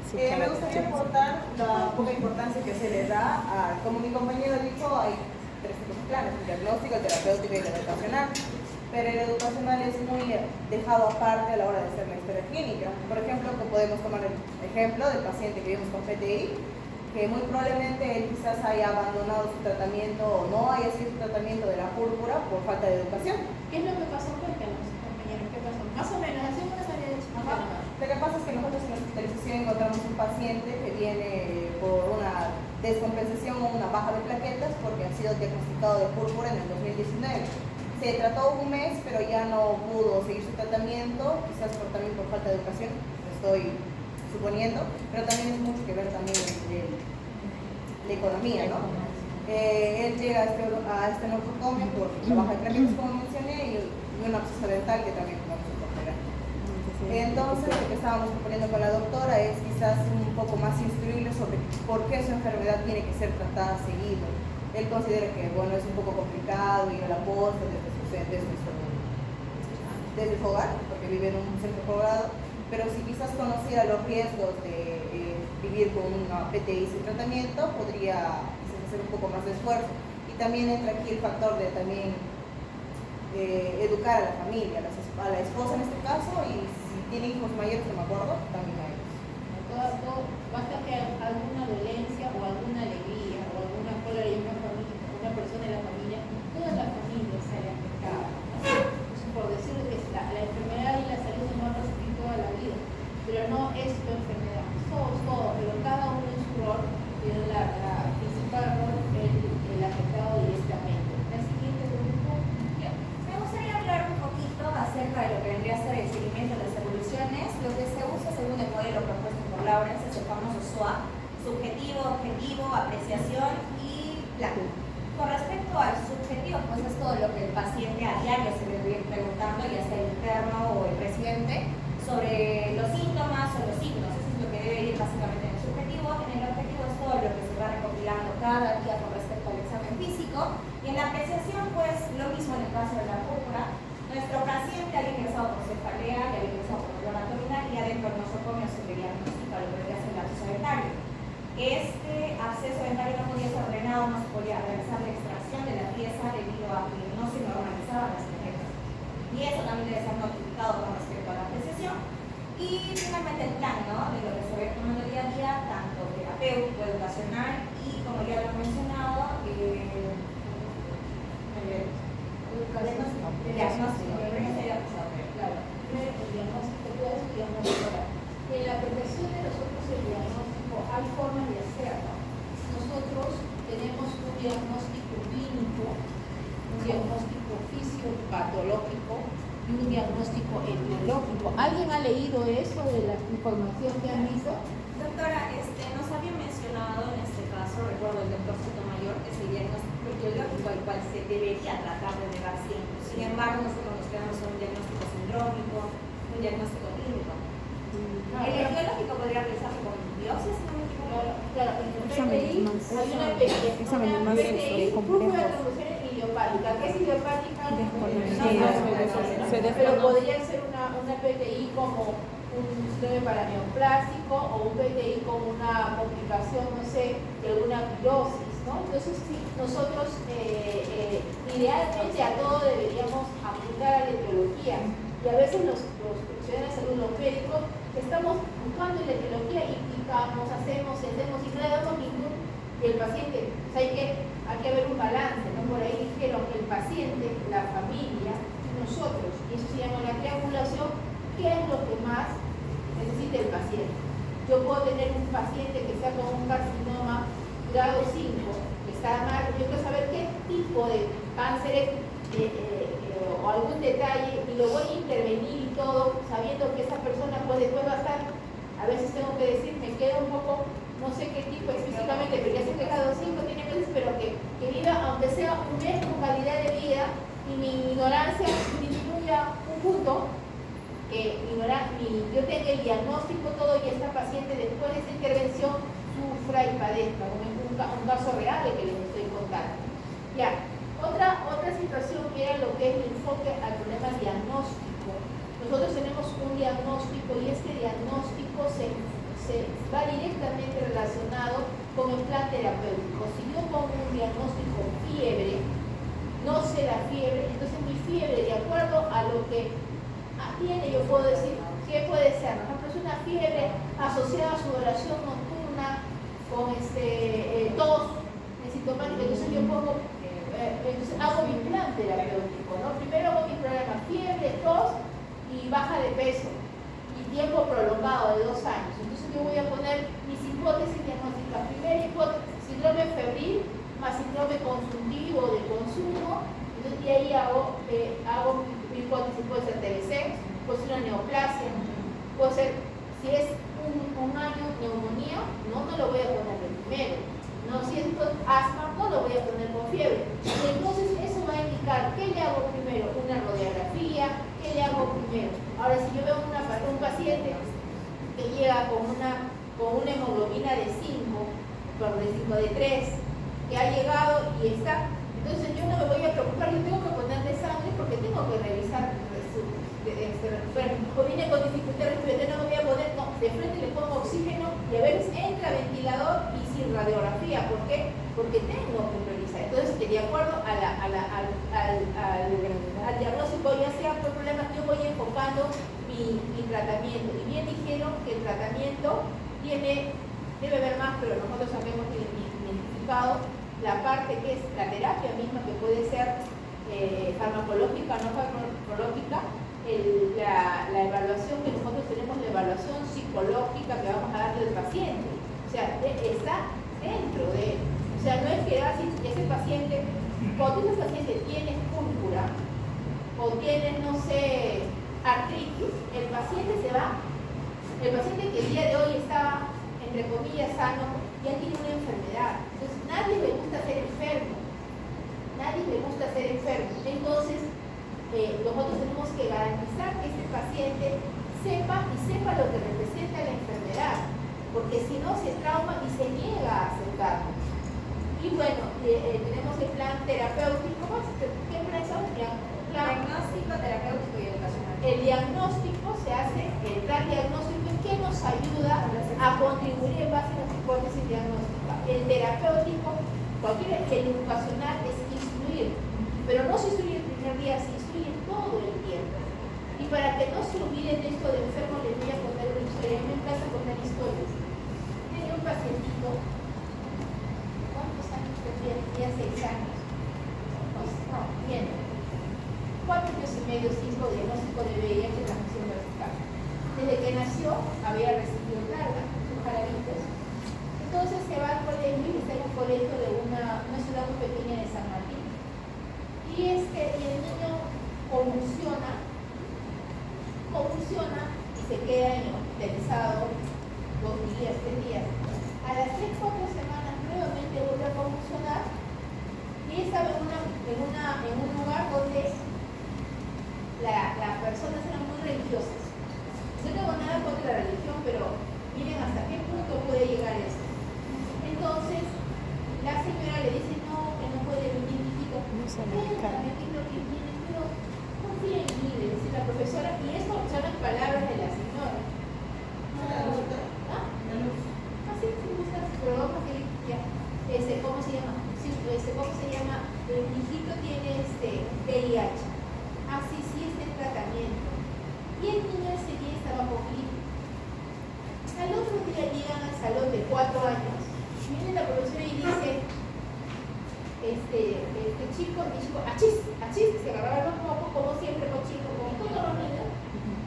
Me gustaría aportar la poca importancia que se le da a, como mi compañero dijo, hay 3 tipos de planes, el diagnóstico, el terapéutico y el educacional. Pero el educacional es muy dejado aparte a la hora de hacer la historia clínica. Por ejemplo, podemos tomar el ejemplo del paciente que vimos con PTI, que muy probablemente él quizás haya abandonado su tratamiento o no haya sido su tratamiento de la púrpura por falta de educación. ¿Qué es lo que pasó? Cuéntanos, compañeros, ¿qué pasó? Más o menos, así una tarea de chiquita nomás. Lo que pasa es que nosotros en la hospitalización encontramos un paciente que viene por una descompensación o una baja de plaquetas porque ha sido diagnosticado de púrpura en el 2019. Se trató un mes, pero ya no pudo seguir su tratamiento, quizás también por falta de educación, lo estoy suponiendo, pero también es mucho que ver también la economía, ¿no? Él llega a este nosocomio por la baja de plaquetas, como mencioné, y una absceso dental que también vamos a operar. Entonces, lo que estábamos proponiendo con la doctora es quizás un poco más instruirle sobre por qué su enfermedad tiene que ser tratada seguido. Él considera que, bueno, es un poco complicado ir a la posta desde su hogar, porque vive en un centro poblado, pero si quizás conociera los riesgos de vivir con una PTI sin tratamiento, podría quizás hacer un poco más de esfuerzo. Y también entra aquí el factor de también educar a la familia, a la esposa en este caso, y si tiene hijos mayores, no me acuerdo, también a ellos. Basta que alguna dolencia o alguna alegría o alguna cólera y una persona de la familia, toda la familia sale afectada, ¿no? Por decirlo que la enfermedad y la salud se van a resistir toda la vida, pero no es tu enfermedad, todos, pero cada uno en su rol tiene la principal rol el afectado directamente. La siguiente grupo. Me gustaría hablar un poquito acerca de lo que vendría a ser el seguimiento de las evoluciones. Lo que se usa según el modelo propuesto por Lawrence es el famoso SWOT, subjetivo, objetivo, apreciación y plan. Con respecto al subjetivo, pues es todo lo que el paciente a diario se le viene preguntando, ya sea el interno o el residente, sobre los síntomas o los signos. Eso es lo que debe ir básicamente en el subjetivo. En el objetivo es todo lo que se va recopilando cada día con respecto al examen físico. Y en la apreciación, pues lo mismo en el caso de la púrpura. Nuestro paciente ha ingresado por cefalea, ya ha ingresado por dolor abdominal y adentro del nosocomio se le diagnostica lo que debería ser el absceso dentario. Este absceso dentario no podía ser drenado, no se podía realizar la extracción de la pieza debido a que no se normalizaban las plaquetas. Y eso también debe ser notificado con respecto a la apreciación. Y finalmente el plan, ¿no? De lo que se ve tomando el día a día, tanto terapéutico, educacional y, como ya lo he mencionado, el diagnóstico. Claro, primero el diagnóstico puedes diagnosticar. En la profesión de nosotros el diagnóstico hay formas de hacerlo. Nosotros tenemos un diagnóstico clínico, un diagnóstico fisiopatológico y un diagnóstico etiológico. ¿Alguien ha leído eso de la información que han visto? Doctora, nos había mencionado en este caso, recuerdo el doctor Sotomayor, que es el diagnóstico etiológico al cual se debería tratar de llegar siempre. Sin embargo, nosotros nos quedamos en un diagnóstico sindrómico, un diagnóstico clínico. El etiológico podría realizarse con biopsia, si no me equivoco. Claro, en el Exámenes PTI más- hay una exámenes más complejos. púrpura de transfusión idiopática. ¿Qué es idiopática? Desconocido. Se Pero desconoce. podría ser una PTI como un síndrome paraneoplásico o un PTI como una complicación, no sé, de alguna pirosis, ¿no? Entonces, sí, nosotros idealmente a todo deberíamos apuntar a la etiología. Y a veces los profesionales de salud, los médicos, estamos buscando la etiología y picamos, hacemos y no le damos ningún. Y el paciente, o sea, hay que haber un balance, ¿no? Por ahí dijeron que el paciente, la familia, nosotros, y eso se llama la triangulación, ¿qué es lo que más necesita el paciente? Yo puedo tener un paciente que sea con un carcinoma grado 5, que está mal, yo quiero saber qué tipo de cáncer o algún detalle, y lo voy a intervenir y todo, sabiendo que esa persona pues después va a estar, a veces tengo que decir, me queda un poco no sé qué tipo específicamente, pero ya sé que cada 5 tiene meses, pero que viva, aunque sea un mes con calidad de vida, y mi ignorancia disminuya un punto, que yo tenga el diagnóstico todo y esta paciente después de esta intervención sufra y padezca, un caso real de que les estoy contando. Ya, otra situación que era lo que es el enfoque al problema diagnóstico. Nosotros tenemos un diagnóstico y este diagnóstico se va directamente relacionado con el plan terapéutico. Si yo pongo un diagnóstico fiebre, no sé la fiebre, entonces mi fiebre, de acuerdo a lo que tiene, yo puedo decir qué puede ser. Por ejemplo, es una fiebre asociada a sudoración nocturna con tos sintomática, entonces yo pongo, entonces hago mi plan terapéutico, ¿no? Primero hago mi problema, fiebre, tos y baja de peso y tiempo prolongado de 2 años. Entonces yo voy a poner mis hipótesis diagnósticas. Primera hipótesis, síndrome febril más síndrome consultivo de consumo. Entonces, y ahí hago mi hipótesis, puede ser TBC, puede ser una neoplasia, puede ser, si es un año neumonía, no lo voy a poner de primero. No, si es asma, no lo voy a poner con fiebre. Entonces eso va a indicar qué le hago primero, una radiografía, qué le hago primero. Ahora, si yo veo un paciente que llega con una hemoglobina de 3, que ha llegado y está, entonces yo no me voy a preocupar, yo tengo que ponerle sangre porque tengo que revisar o viene con dificultad respiratoria, no me voy a poner, no, de frente le pongo oxígeno y a veces entra ventilador y sin radiografía. ¿Por qué? Porque tengo que priorizar. Entonces, de acuerdo al diagnóstico, ya sea por problemas, yo voy enfocando mi tratamiento. Y bien dijeron que el tratamiento debe haber más, pero nosotros habíamos identificado la parte que es la terapia misma, que puede ser farmacológica, no farmacológica, la evaluación que nosotros tenemos, la evaluación psicológica que vamos a darle al paciente. O sea, está dentro de él. O sea, no es que ese paciente, cuando ese paciente tiene púrpura o tiene, no sé, artritis, el paciente que el día de hoy está, entre comillas, sano, ya tiene una enfermedad. Entonces, nadie le gusta ser enfermo. Entonces, nosotros tenemos que garantizar que este paciente sepa lo que representa la enfermedad, porque si no se trauma y se niega a aceptarlo. Y bueno, tenemos el plan terapéutico. ¿Qué plan es? Diagnóstico, terapéutico y educacional. El diagnóstico se hace, el plan diagnóstico es que nos ayuda a contribuir en base a las hipótesis diagnósticas. El terapéutico, el educacional es instruir, pero no se instruye el primer día, se instruye todo el tiempo. Y para que no se olviden de esto de enfermo, les voy a contar una historia. A mí me encanta contar historias. Tenía un pacientito, ¿cuántos años tenía? Tenía 6 años. No, bien. 4 años y medio, 5, diagnóstico de VIH, transmisión vertical. Desde que nació había recibido plaga, sus jarabitos. Entonces se va al colegio y está en un colegio de una ciudad muy pequeña de San Martín. Y el niño convulsiona y se queda hospitalizado 2 días, 3 días. A las 3, 4 semanas nuevamente vuelve a convulsionar y estaba en un lugar donde las personas eran muy religiosas. Yo no tengo nada contra la religión, pero miren hasta qué punto puede llegar esto. Entonces, la señora le dice, no, que no puede venir, hijito. Cuéntame qué es lo que viene, pero confía en mí, le dice la profesora, y eso son las palabras de la señora. Así, si gustas, pero vamos a ir ya. ¿Cómo se llama? Sí, ¿cómo se llama? El hijito tiene VIH. Así sí está en tratamiento. Y el niño ese día estaba con gripe. Al otro día llegan al salón de 4 años. Viene la profesora y dice, chico, achis, se agarraba los mocos, como siempre con chicos, como todos los niños,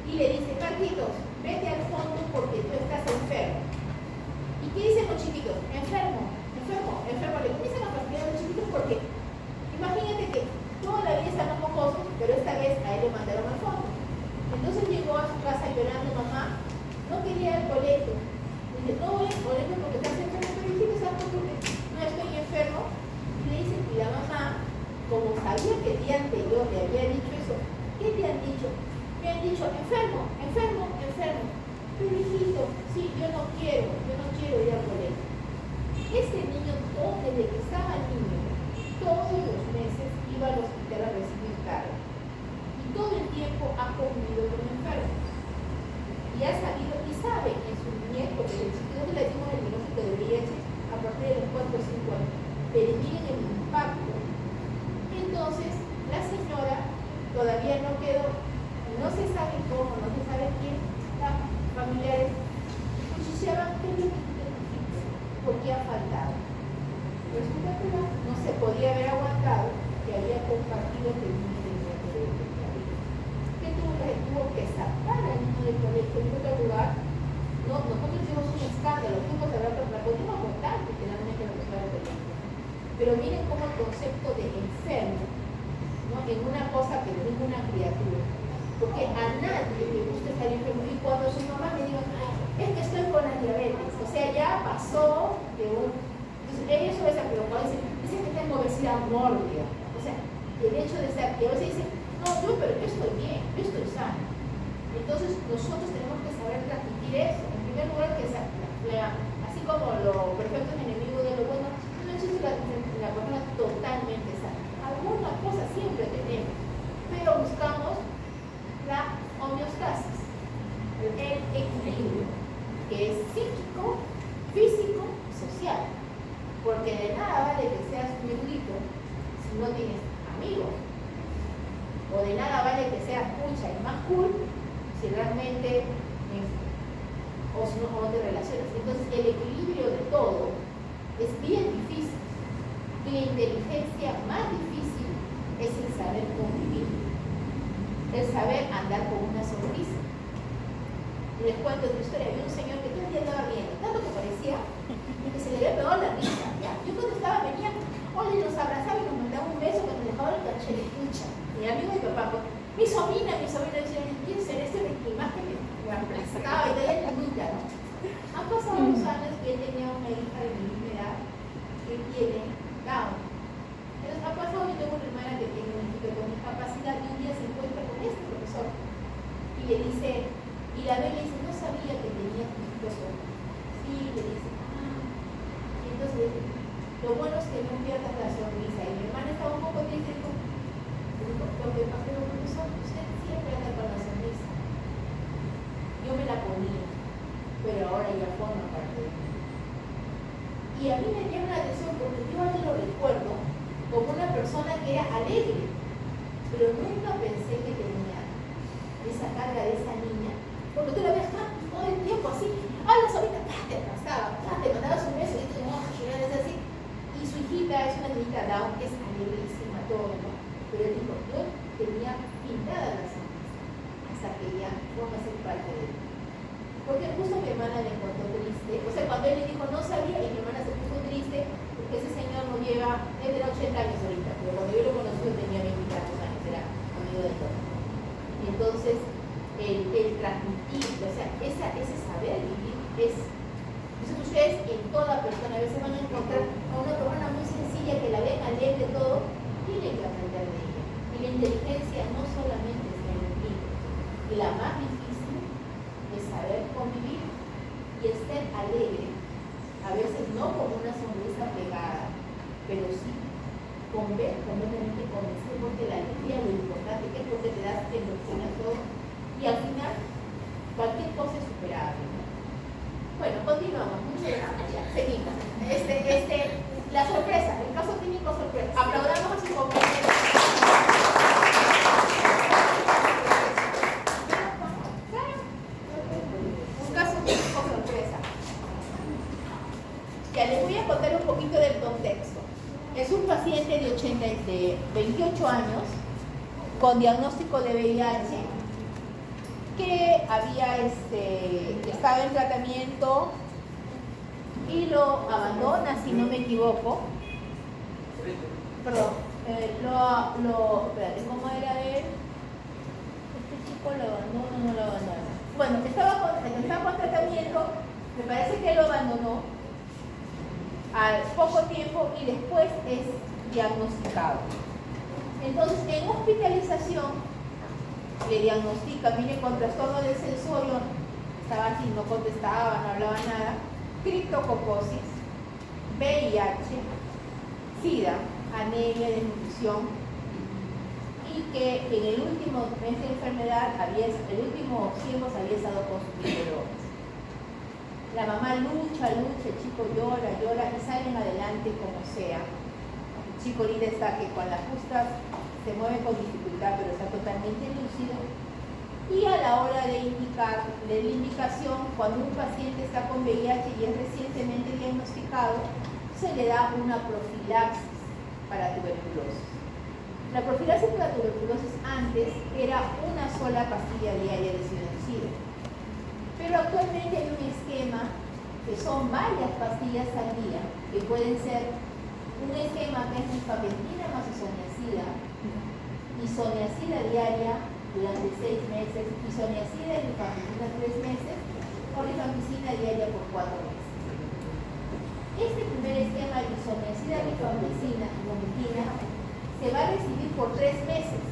y le dice, Marquitos, vete al fondo porque tú estás enfermo. ¿Y qué dicen los chiquitos? Enfermo. Le comienzan a fastidiar a los chiquitos porque imagínate que toda la vida están mocosos, pero esta vez a él lo mandaron al fondo. Entonces llegó a su casa llorando, mamá, no quería ir al colegio. Dice, no voy a ponerme porque estás enfermo, pero hijito, ¿sabes por qué? No estoy enfermo. Y le dice, y la mamá, como sabía que el día anterior le había dicho eso, ¿qué te han dicho? Me han dicho, enfermo, enfermo, enfermo. Pero hijito, sí, yo no quiero ir al colegio. Ese niño, desde que estaba niño, todos los meses iba al hospital a recibir carga. Y todo el tiempo ha convivido con enfermos. Y ha sabido, y sabe en su nieto, que el chiquito le decimos el diagnóstico de VIH a partir de los 4 o 5 años, pero miren el impacto. Entonces, la señora todavía no quedó, no se sabe cómo, no se sabe quién, las familiares cuchicheaban qué es lo que tú te dijiste, por qué ha faltado. Resulta que no se podía haber aguantado que había compartido que el niño tenía que ver con la vida. Que tuvo que sacar al niño del colegio en otro lugar. No, nosotros hicimos un escándalo, fuimos a ver, la podíamos votar, porque finalmente lo que estaba el colegio. Pero miren cómo el concepto de enfermo, ¿no? En una cosa que no es una criatura. Porque a nadie le gusta estar enfermo. Y cuando su mamá me dijo, es que estoy con la diabetes, o sea, ya pasó de un... Entonces, ellos suelen ser preocupados, dicen que tengo obesidad mórbida. O sea, el hecho de estar, que a veces dicen, no, pero yo estoy bien, yo estoy sano. Entonces, nosotros tenemos que saber transmitir eso. En primer lugar, que así como lo perfecto es enemigo de lo bueno, no existe la persona totalmente sana. Alguna cosa siempre tenemos, pero buscamos la homeostasis, el equilibrio, que es psíquico, físico, social. Porque de nada vale que seas un erudito si no tienes amigos. O de nada vale que seas mucha y más cool si realmente o no te relacionas. Entonces el equilibrio de todo es bien difícil. Y la inteligencia más difícil es el saber convivir. El saber andar con una sonrisa. Les cuento otra historia. Había un señor que todo el día andaba riendo, tanto que parecía que se le había pegado la risa. ¿Ya? Yo cuando estaba, venía, hola, y nos abrazaba y nos mandaba un beso que nos dejaba el cachete, escucha. Mi amigo y mi papá, pues, mi sobrina decía, ¿quién será este más que me aplastaba y todavía niñita, ¿no? Han pasado unos años que él tenía una hija de mi misma edad que tiene Down. Entonces ha pasado, yo tengo una hermana que tiene un chico con discapacidad y un día se encuentra con este profesor y le dice, y la ve y le dice, no sabía que tenía chiquitos con. Sí, le dice, y entonces le dice, lo bueno es que no pierdas la sonrisa. Y mi hermana estaba un poco triste y dijo, porque profesor, usted siempre anda con la sonrisa. Yo me la ponía, pero ahora ya forma parte de mí. Y a mí me llama la atención porque yo ahora lo recuerdo como una persona que era alegre, pero nunca pensé que tenía esa carga de esa niña, porque tú la ves todo el tiempo así, la sobrina, te abrazaba, te mandaba su beso y tú es así. Y su hijita es una niñita Down que es alegrísima, todo, ¿no? Pero él dijo, yo tenía pintada la sonrisa hasta que ya forma ser parte de mí. Porque justo mi hermana le encontró triste, o sea, cuando él le dijo no sabía y mi hermana se puso triste, porque ese señor no lleva, él era 80 años ahorita, pero cuando yo lo conocí yo tenía 20 años, era amigo de todo. Y entonces, el transmitir, o sea, ese saber vivir es, entonces ustedes en toda persona a veces van a encontrar a una persona muy sencilla que la ven alegre todo, tienen que aprender de ella. Y la inteligencia no solamente está en el libro, y la más difícil es saber convivir y estar alegre, a veces no con una sonrisa pegada, pero sí con ver, completamente convencer, porque la alegría lo importante que es porque te das endorfina todo y al final cualquier cosa es superable, ¿no? Bueno, continuamos, muchas gracias, ya, seguimos. La sorpresa, el caso clínico sorpresa. Aplaudamos a sus compañeros. Un caso clínico sorpresa. Ya les voy a contar un poquito del contexto. Es un paciente de 28 años con diagnóstico de VIH que había estaba en tratamiento y lo abandona, si no me equivoco. Perdón, espérate, ¿cómo era él? Este chico lo abandona o no lo abandona. Bueno, estaba con tratamiento Me parece que lo abandonó al poco tiempo y después es diagnosticado. Entonces, en hospitalización le diagnostica, mire, con trastorno del sensorio, estaba así, no contestaba, no hablaba nada, criptococosis, VIH, SIDA, anemia, desnutrición, y que en el último mes de enfermedad, el último tiempo se había estado consumiendo drogas. La mamá lucha, el chico llora y salen adelante como sea. El chico ahorita está que con las justas se mueve con dificultad, pero está totalmente lúcido. Y a la hora de la indicación, cuando un paciente está con VIH y es recientemente diagnosticado, se le da una profilaxis para tuberculosis. La profilaxis para tuberculosis antes era una sola pastilla diaria de isoniazida. Pero actualmente hay un esquema que son varias pastillas al día, que pueden ser un esquema que es rifampicina más isoniazida diaria durante 6 meses, isoniazida y rifampicina 3 meses, o rifampicina diaria por 4 meses. Este primer esquema de isoniazida, rifampicina se va a recibir por 3 meses,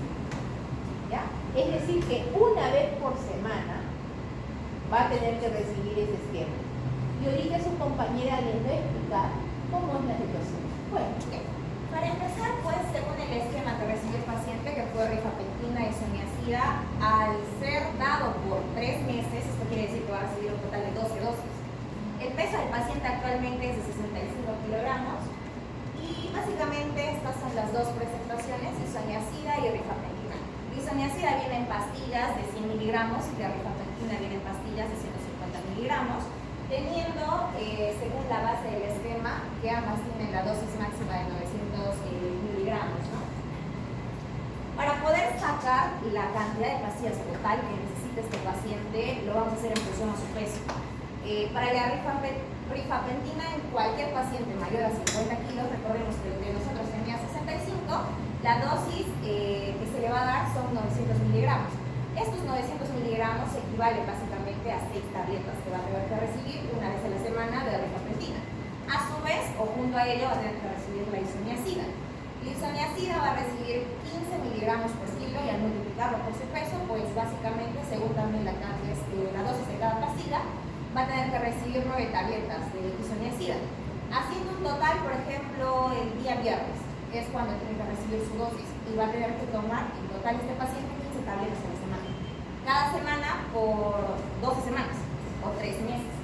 ¿ya? Es decir, que una vez por semana va a tener que recibir ese esquema. Y ahorita su compañera les va a explicar cómo es la situación. Bueno, para empezar, pues, según el esquema que recibió el paciente, que fue rifampicina y isoniazida, al ser dado por 3 meses, esto quiere decir que va a recibir un total de 12 dosis. El peso del paciente actualmente es de 65 kilogramos y básicamente estas son las dos presentaciones, isoniazida y rifampicina. La isoniazida viene en pastillas de 100 miligramos y la rifampicina viene en pastillas de 150 miligramos, teniendo, según la base del esquema, que ambas tienen la dosis máxima de 900 miligramos, ¿no? Para poder sacar la cantidad de pastillas total que necesita este paciente, lo vamos a hacer en función a su peso. Para la rifampicina en cualquier paciente mayor a 50 kilos, recordemos que el de nosotros tenía 65, la dosis que se le va a dar son 900 miligramos. Estos 900 miligramos equivalen básicamente a 6 tabletas que va a tener que recibir una vez a la semana de la rifampicina. A su vez, o junto a ello, va a tener que recibir la isoniazida. La isoniazida va a recibir 15 miligramos por kilo y al multiplicarlo por su peso, pues básicamente, según también la dosis de cada pastilla, va a tener que recibir 9 tabletas de isoniazida. Haciendo un total, por ejemplo, el día viernes, es cuando tiene que recibir su dosis y va a tener que tomar en total este paciente 15 tabletas a la semana. Cada semana por 12 semanas o 3 meses.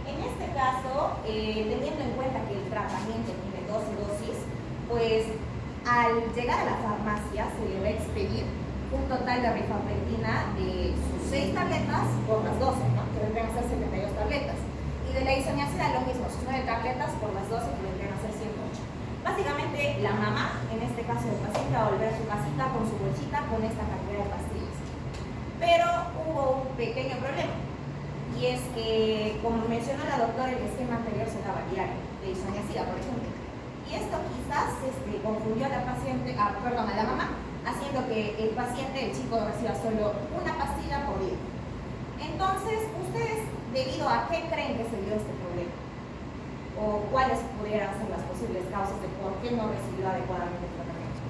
En este caso, teniendo en cuenta que el tratamiento tiene 12 dosis, pues al llegar a la farmacia se le va a expedir un total de rifampicina de sus 6 tabletas por las 12, ¿no? Que vendrían a ser 72 tabletas. Y de la isoniazida lo mismo, sus 9 tabletas por las 12 que vendrían a ser 108. Básicamente la mamá, en este caso del paciente, va a volver a su casita con su bolsita con esta cantidad de pastillas. Pero hubo un pequeño problema, y es que, como mencionó la doctora, el esquema anterior se daba diario, de isoniazida, por ejemplo. Y esto quizás confundió a la mamá, haciendo que el paciente, el chico, reciba solo una pastilla por día. Entonces, ¿ustedes debido a qué creen que se dio este problema? ¿O cuáles pudieran ser las posibles causas de por qué no recibió adecuadamente el tratamiento?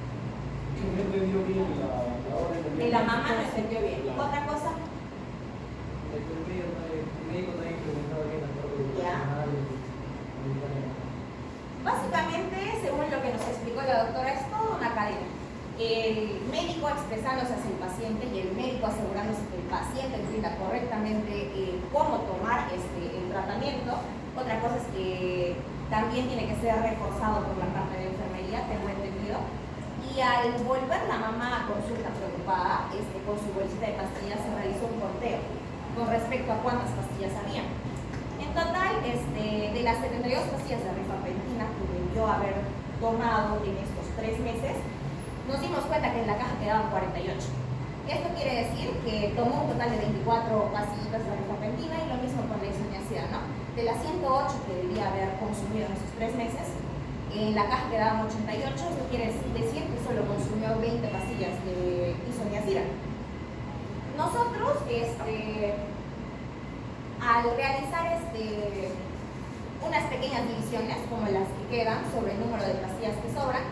No entendió bien la orden de La mamá no entendió bien. ¿Otra cosa? El médico no ha implementado bien el protocolo. Básicamente, según lo que nos explicó la doctora, es toda una cadena. El médico expresándose hacia el paciente y el médico asegurándose que el paciente entienda correctamente cómo tomar el tratamiento. Otra cosa es que también tiene que ser reforzado por la parte de enfermería, tengo entendido. Y al volver la mamá a consulta preocupada, con su bolsita de pastillas se realizó un conteo con respecto a cuántas pastillas había. En total, de las 72 pastillas de rifampicina que debió haber tomado en estos 3 meses, nos dimos cuenta que en la caja quedaban 48. Esto quiere decir que tomó un total de 24 pastillitas de rifampicina y lo mismo con la isoniazida, ¿no? De las 108 que debía haber consumido en esos 3 meses, en la caja quedaban 88, eso quiere decir que solo consumió 20 pastillas de isoniazida. Nosotros, Al realizar unas pequeñas divisiones, como las que quedan, sobre el número de pastillas que sobran,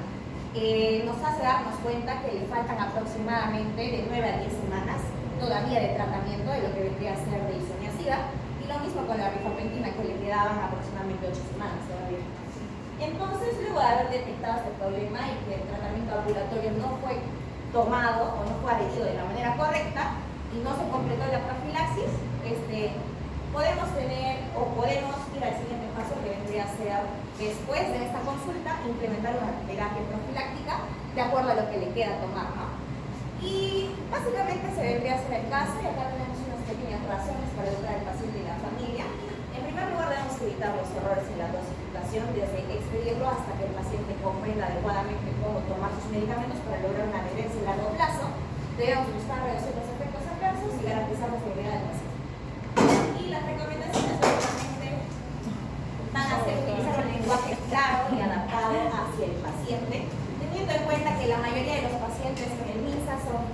nos hace darnos cuenta que le faltan aproximadamente de 9 a 10 semanas todavía de tratamiento de lo que vendría a ser de isoniazida, y lo mismo con la rifampicina, que le quedaban aproximadamente 8 semanas todavía. Entonces, luego de haber detectado este problema y que el tratamiento ambulatorio no fue tomado o no fue adherido de la manera correcta y no se completó la profilaxis, podemos ir al siguiente paso, que vendría a ser, después de esta consulta, implementar una terapia profiláctica de acuerdo a lo que le queda tomar, ¿no? Y básicamente se vendría a hacer el caso, y acá tenemos unas pequeñas razones para educar al paciente y la familia. En primer lugar, debemos evitar los errores en la dosificación, desde expedirlo hasta que el paciente comprenda adecuadamente cómo tomar sus medicamentos para lograr una adherencia a largo plazo. Debemos buscar reducir los efectos adversos y garantizar la seguridad del paciente. Y las recomendaciones obviamente van a ser utilizar un lenguaje claro y adaptado hacia el paciente, teniendo en cuenta que la mayoría de los pacientes en el MINSA son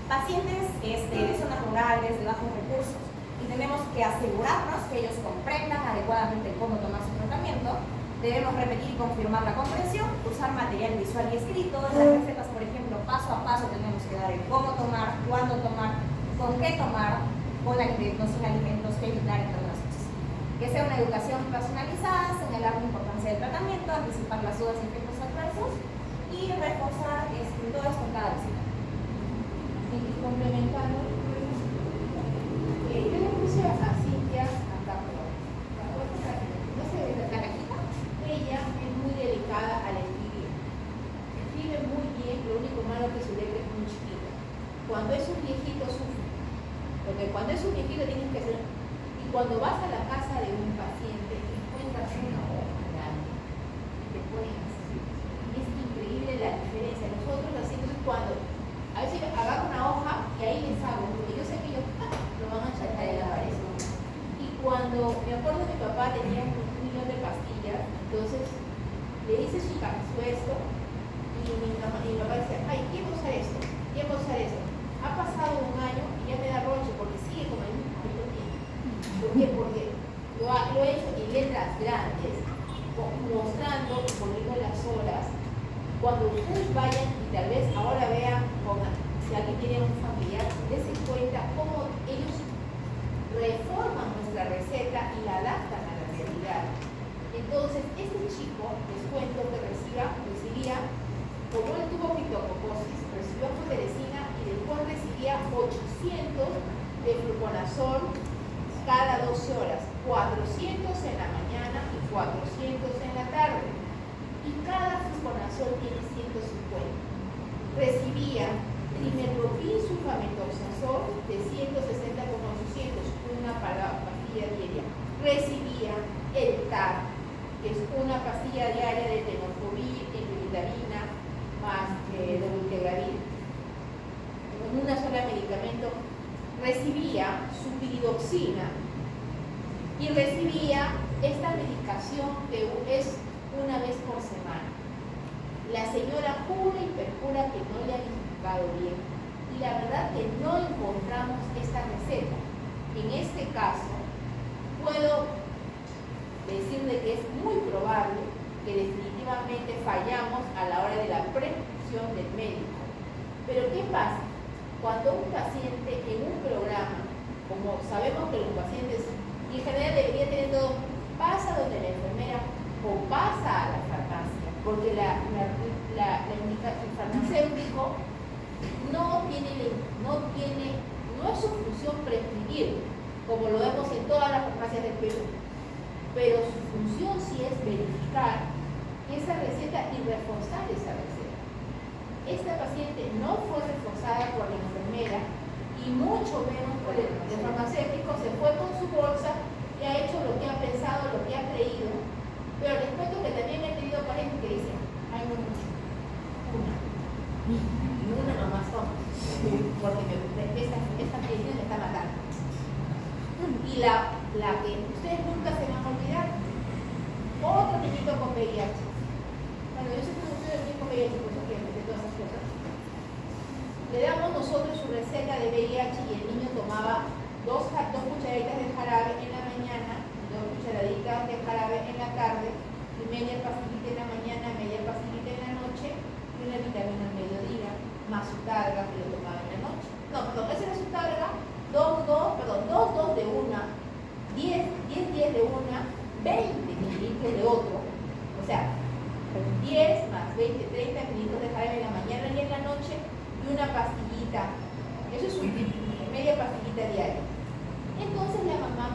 pacientes de zonas rurales, de bajos recursos, y tenemos que asegurarnos que ellos comprendan adecuadamente cómo tomar su tratamiento. Debemos repetir y confirmar la comprensión, usar material visual y escrito. Las recetas, por ejemplo, paso a paso tenemos que dar el cómo tomar, cuándo tomar, con qué tomar, con alimentos, sin alimentos, qué evitar, entre otras cosas. Que sea una educación personalizada, señalar la importancia del tratamiento, anticipar las dudas y efectos adversos y reforzar todo esto en cada visita. Y complementando, yo le puse a Cintia acá, pero no se ve la cajita. Ella es muy delicada al escribir. Escribe muy bien, lo único malo es que su letra es muy chiquita. Cuando es un viejito sufre. Porque cuando es un viejito tienes que hacer. Y cuando vas a la casa de un paciente, encuentras una hoja grande y te ponen así. Y es increíble la diferencia. Nosotros así, entonces cuando a veces agarro una hoja y ahí les hago, porque yo sé que ellos lo van a sacar de la pared. Y cuando me acuerdo que mi papá tenía un millón de pastillas, entonces le hice su esto y mi papá decía, ay, ¿quién va a usar esto? ¿Quién va a usar esto? Ha pasado un año y ya me da roche porque sigue como el mismo tiempo. ¿Por qué? Porque lo he hecho en letras grandes, mostrando y poniendo las horas. Cuando ustedes vayan y tal vez ahora vean, si alguien tiene un familiar, dense cuenta cómo ellos reforman nuestra receta y la adaptan a la realidad. Entonces, este chico, les cuento que recibía, como él tuvo fitococosis, recibió fluorescina y después recibía 800 de fluconazol cada 12 horas, 400 en la mañana y 400 en la tarde. Y cada fluconazol tiene 150. Recibía trimethoprim sulfamethoxazol de 160 con 800, una pastilla diaria. Recibía el TAR, que es una pastilla diaria de tenofovir, vitamina más dolutegravir. Con una sola medicamento. Recibía su piridoxina y recibía esta medicación que es una vez por semana. La señora jura y perjura que no le ha explicado bien y la verdad que no encontramos esta receta. En este caso, puedo decirle que es muy probable que definitivamente fallamos a la hora de la prescripción del médico. Pero ¿qué pasa? Cuando un paciente en un programa, como sabemos que los pacientes, y en general debería tener todo, pasa donde la enfermera o pasa a la farmacia, porque el farmacéutico no es su función prescribir, como lo vemos en todas las farmacias del Perú, pero su función sí es verificar esa receta y reforzar esa receta. Esta paciente no fue reforzada por la enfermera y mucho menos por el farmacéutico, se fue con su bolsa y ha hecho lo que ha pensado, lo que ha creído. Pero les cuento que también he tenido pacientes que dicen, ay, no mucho, una nomás toma, porque esta medicina me está matando. Y la que ustedes nunca se van a olvidar, otro niñito con VIH. Bueno, yo sé que ustedes tienen con VIH, por eso quieren meter todas esas cosas. Le damos nosotros su receta de VIH y el niño tomaba dos cucharaditas de jarabe en la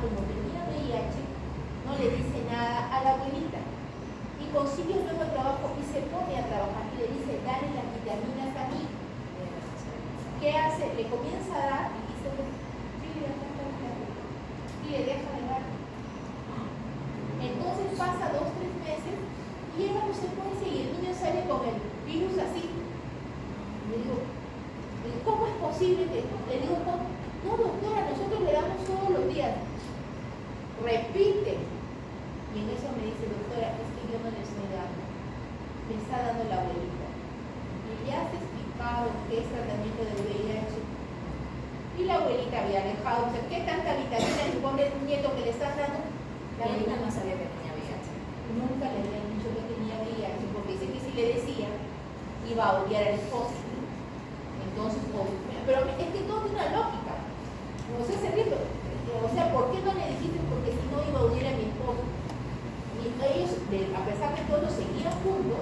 como tenía VIH, no le dice nada a la abuelita. Y consigue un nuevo trabajo y se pone a trabajar y le dice, dale las vitaminas a mí. ¿Qué hace? Le comienza a dar y dice, y le deja de dar. Entonces pasa 2 o 3 meses y ella no se puede seguir. El niño sale con el virus así. Le digo, ¿cómo es posible que? Le digo, no doctora, nosotros le damos todos los días. Repite. Y en eso me dice, doctora, es que yo no le estoy dando. Me está dando la abuelita. Y ya se explicado qué es tratamiento del VIH. Y la abuelita había dejado, o sea, ¿qué tanta vitamina el pobre nieto que le están dando? La abuelita no sabía que tenía VIH. Nunca le habían dicho que tenía VIH, porque dice que si le decía, iba a odiar al esposo. Entonces, pero es que todo tiene una lógica. O sea, o sea, ¿por qué no le dijiste? Porque si no iba a odiar a mi esposo. Y ellos, a pesar de todo, seguían juntos.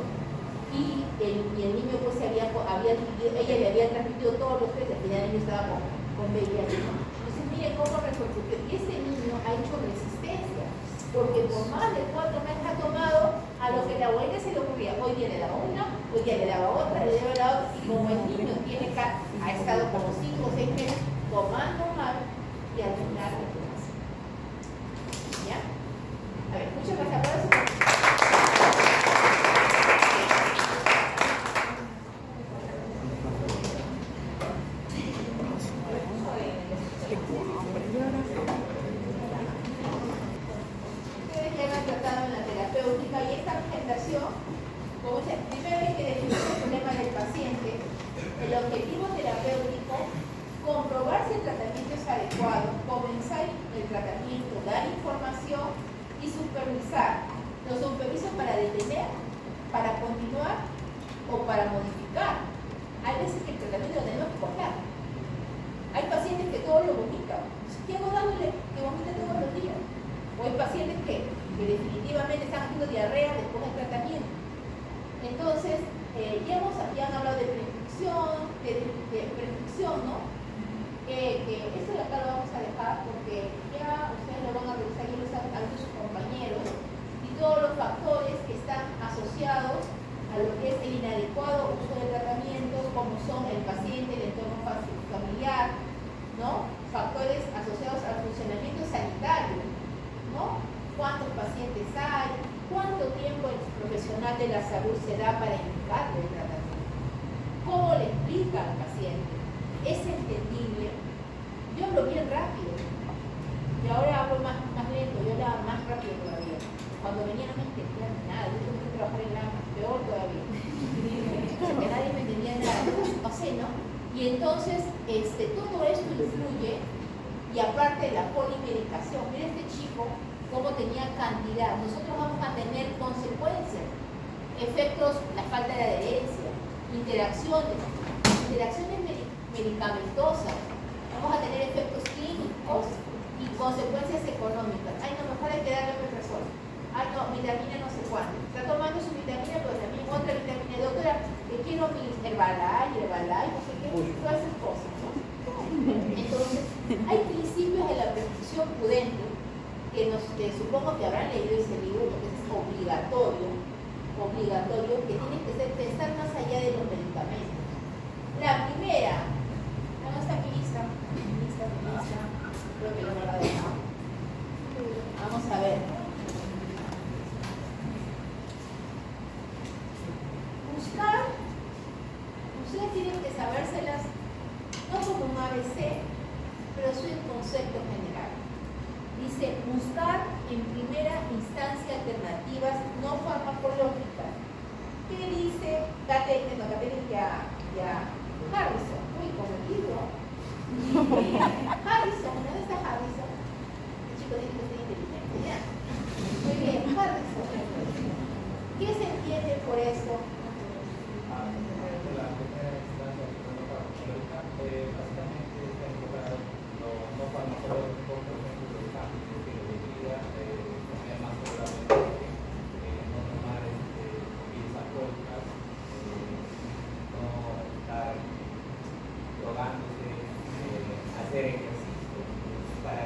Y el niño pues ella le había transmitido todos los 3, al final el niño estaba con VIH. Entonces miren cómo repercutió. Y ese niño ha hecho resistencia, porque por más de 4 meses ha tomado a lo que la abuela se le ocurría. Hoy día le daba una, hoy día le daba otra, le daba la otra, y como el niño ha estado como 5 o 6 meses tomando mal, y al final ¿ya? A ver, muchas gracias. Los supervisos para detener, para continuar o para modificar. Hay veces que el tratamiento lo tenemos que cortar. Hay pacientes que todo lo vomitan. ¿Qué hago dándole que vomite todos los días? O hay pacientes que definitivamente están haciendo diarrea después del tratamiento. Entonces, ya han hablado de prescripción, ¿no? Esto de acá lo vamos a dejar porque ya ustedes lo van a revisar y los han sus compañeros, y todos los factores que están asociados a lo que es el inadecuado uso del tratamiento, como son el paciente, el entorno familiar, ¿no? Factores asociados al funcionamiento sanitario, ¿no? ¿Cuántos pacientes hay? ¿Cuánto tiempo el profesional de la salud se da para indicarle el tratamiento? ¿Cómo le explica al paciente? ¿Es entendible? Yo hablo bien rápido. Y ahora hablo más lento, yo hablaba más rápido todavía. Cuando venía no me entendían nada, yo tuve que trabajar en la peor todavía. Que nadie me entendía nada. O sea, ¿no? Y entonces, todo esto influye, y aparte de la polimedicación, mira este chico cómo tenía cantidad. Nosotros vamos a tener consecuencias, efectos, la falta de adherencia, interacciones medicamentosas, vamos a tener efectos clínicos y consecuencias económicas. Ay, no, mejor hay que darle omeprazol. Ay, no, vitamina no sé cuánto. Está tomando su vitamina, pero también otra vitamina. Doctora, que quiero mi Herbalife, no sé qué, todas esas cosas, ¿no? Entonces, hay principios de la prescripción prudente que supongo que habrán leído ese libro, porque es obligatorio, que tiene que ser pensar más allá de los medicamentos. La primera, ¿dónde está mi lista? Creo que no me la ha dejado. Vamos a ver. Buscar, ustedes tienen que sabérselas, no como un ABC, pero sí un concepto general. Dice, buscar en primera instancia alternativas no farmacológicas. ¿Qué dice Catherine Harrison? Uy, como el libro. Harrison, ¿dónde está Harrison? El chico dice que es inteligente, ya. Muy bien, Harrison. ¿Qué se entiende por esto? Básicamente está enfocado no farmacológico, por ejemplo, el cambio de estilo de vida, comer más saludablemente, no tomar bebidas alcohólicas, no estar drogándose, hacer ejercicio para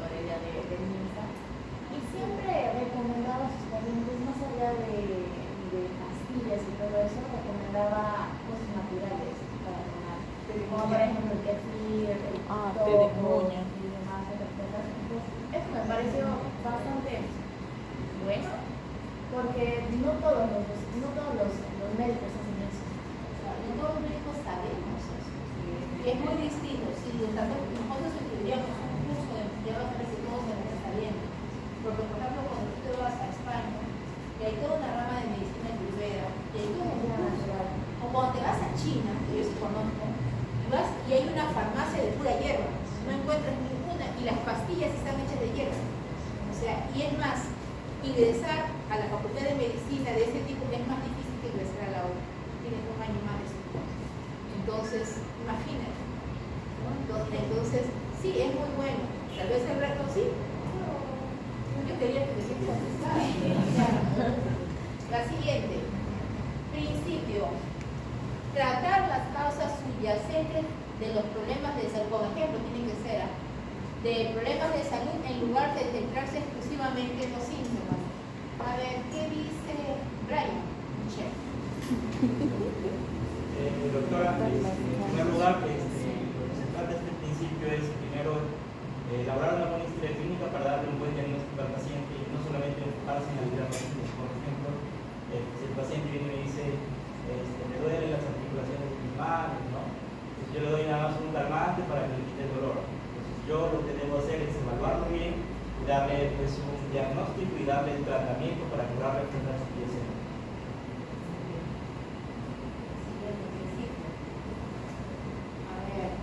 por ella de MINSA, y siempre recomendaba a sus pacientes, más allá de pastillas y todo eso, recomendaba cosas naturales para tomar, como por ejemplo el kefir, el té de muña y demás otras cosas. Entonces, eso me pareció bastante bueno, porque no todos los médicos hacen eso. O sea, no todos los médicos sabemos eso. Y es muy distinto. Si nosotros estudiamos un curso de llevar todos en está bien. Porque, por ejemplo, cuando tú te vas a España, y hay toda una rama de medicina ayurveda, y hay toda una natural. O cuando te vas a China, que yo sí conozco, y hay una farmacia de pura hierba, no encuentras ninguna, y las pastillas están hechas de hierba. O sea, y es más, ingresar a la facultad de medicina de ese tipo es más difícil que ingresar a la otra. Tienes un año más de estudio. Entonces, imagínate. ¿No? Entonces, sí, es muy bueno. Tal vez el reto sí. Yo quería que me sientes contestar. La siguiente. Principio. Tratar las causas subyacentes de los problemas de salud. Por ejemplo, tiene que ser de problemas de salud en lugar de centrarse exclusivamente en los síntomas. A ver, ¿qué dice Brian? Doctora, en primer lugar, lo que se trata de este principio es primero elaborar una buena historia clínica para darle un buen diagnóstico al paciente y no solamente enfocarse en la vida paciente. Por ejemplo, si el paciente viene y me dice, me duelen las articulaciones de mis manos, ¿no? Entonces yo le doy nada más un calmante para que le quite el dolor. Yo lo que debo hacer es evaluarlo bien y darle pues, un diagnóstico y darle el tratamiento para curar la enfermedad subyacente. A ver.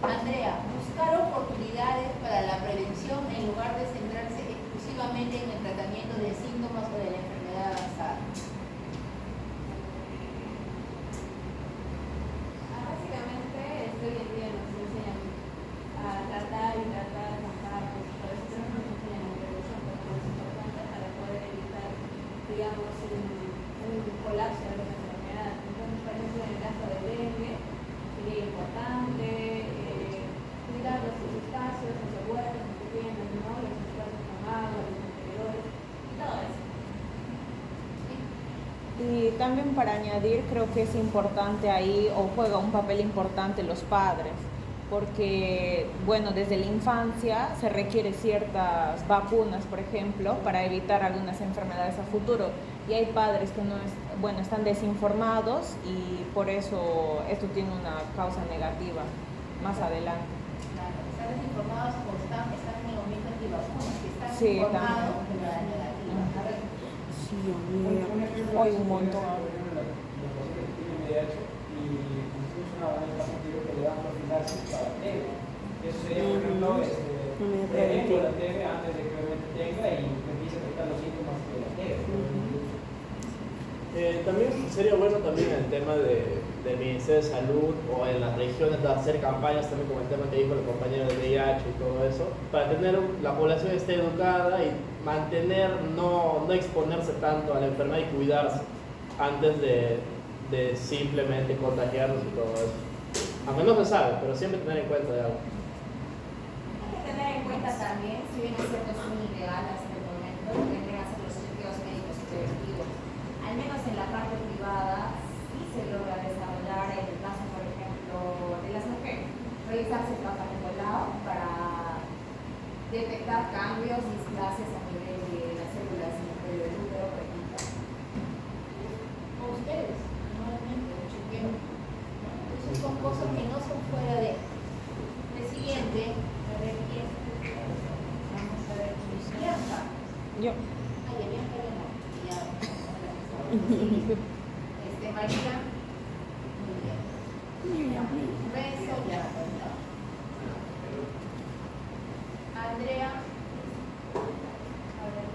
Andrea, buscar oportunidades para la prevención en lugar de centrarse exclusivamente en el tratamiento de síntomas o de la enfermedad avanzada. Hoy en día nos enseñan a tratar y tratar, pues por eso nos enseñan la prevención, porque es importante para poder evitar, digamos, un colapso de la enfermedad. Entonces, por ejemplo, en el caso del dengue, sería importante cuidar los espacios, los huertos que tienen, ¿no? Los espacios con agua, los interiores, y todo eso. Y también para añadir, creo que es importante ahí, o juega un papel importante los padres, porque, bueno, desde la infancia se requiere ciertas vacunas, por ejemplo, para evitar algunas enfermedades a futuro. Y hay padres que están desinformados y por eso esto tiene una causa negativa más adelante. Claro, están desinformados o están en el momento antivacunas, que están Sí, informados de la negativa. A ver. Sí, hoy un montón. VIH y incluso una paciente que le dan profilaxis para TB. Eso sería, por ejemplo, preveniendo la TB antes de que obviamente tenga y empiece a afectar los síntomas de la TB. También sería bueno también el tema del Ministerio de Salud o en las regiones de hacer campañas también como el tema que dijo el compañero de VIH y todo eso, para tener la población esté educada y mantener, no exponerse tanto a la enfermedad y cuidarse antes de simplemente contagiarnos y todo eso. Aunque no se sabe, pero siempre tener en cuenta de algo. Hay que tener en cuenta también, si bien es cierto, son ilegales hasta el momento, que vendrían a ser los chequeos médicos preventivos. Al menos en la parte privada sí se logra desarrollar, en el caso, por ejemplo, de las mujeres, realizarse el tratamiento Nicolau para detectar cambios, displaces a nivel de las células en el cuello del útero, por ejemplo. O ustedes, normalmente, lo chequean. Esas son cosas que no son fuera de. El siguiente, a ver quién. Vamos a ver, Bianca. Yo. Ay, a Bianca ya no. Ya. María. Muy bien. Renzo ya. Andrea. A ver,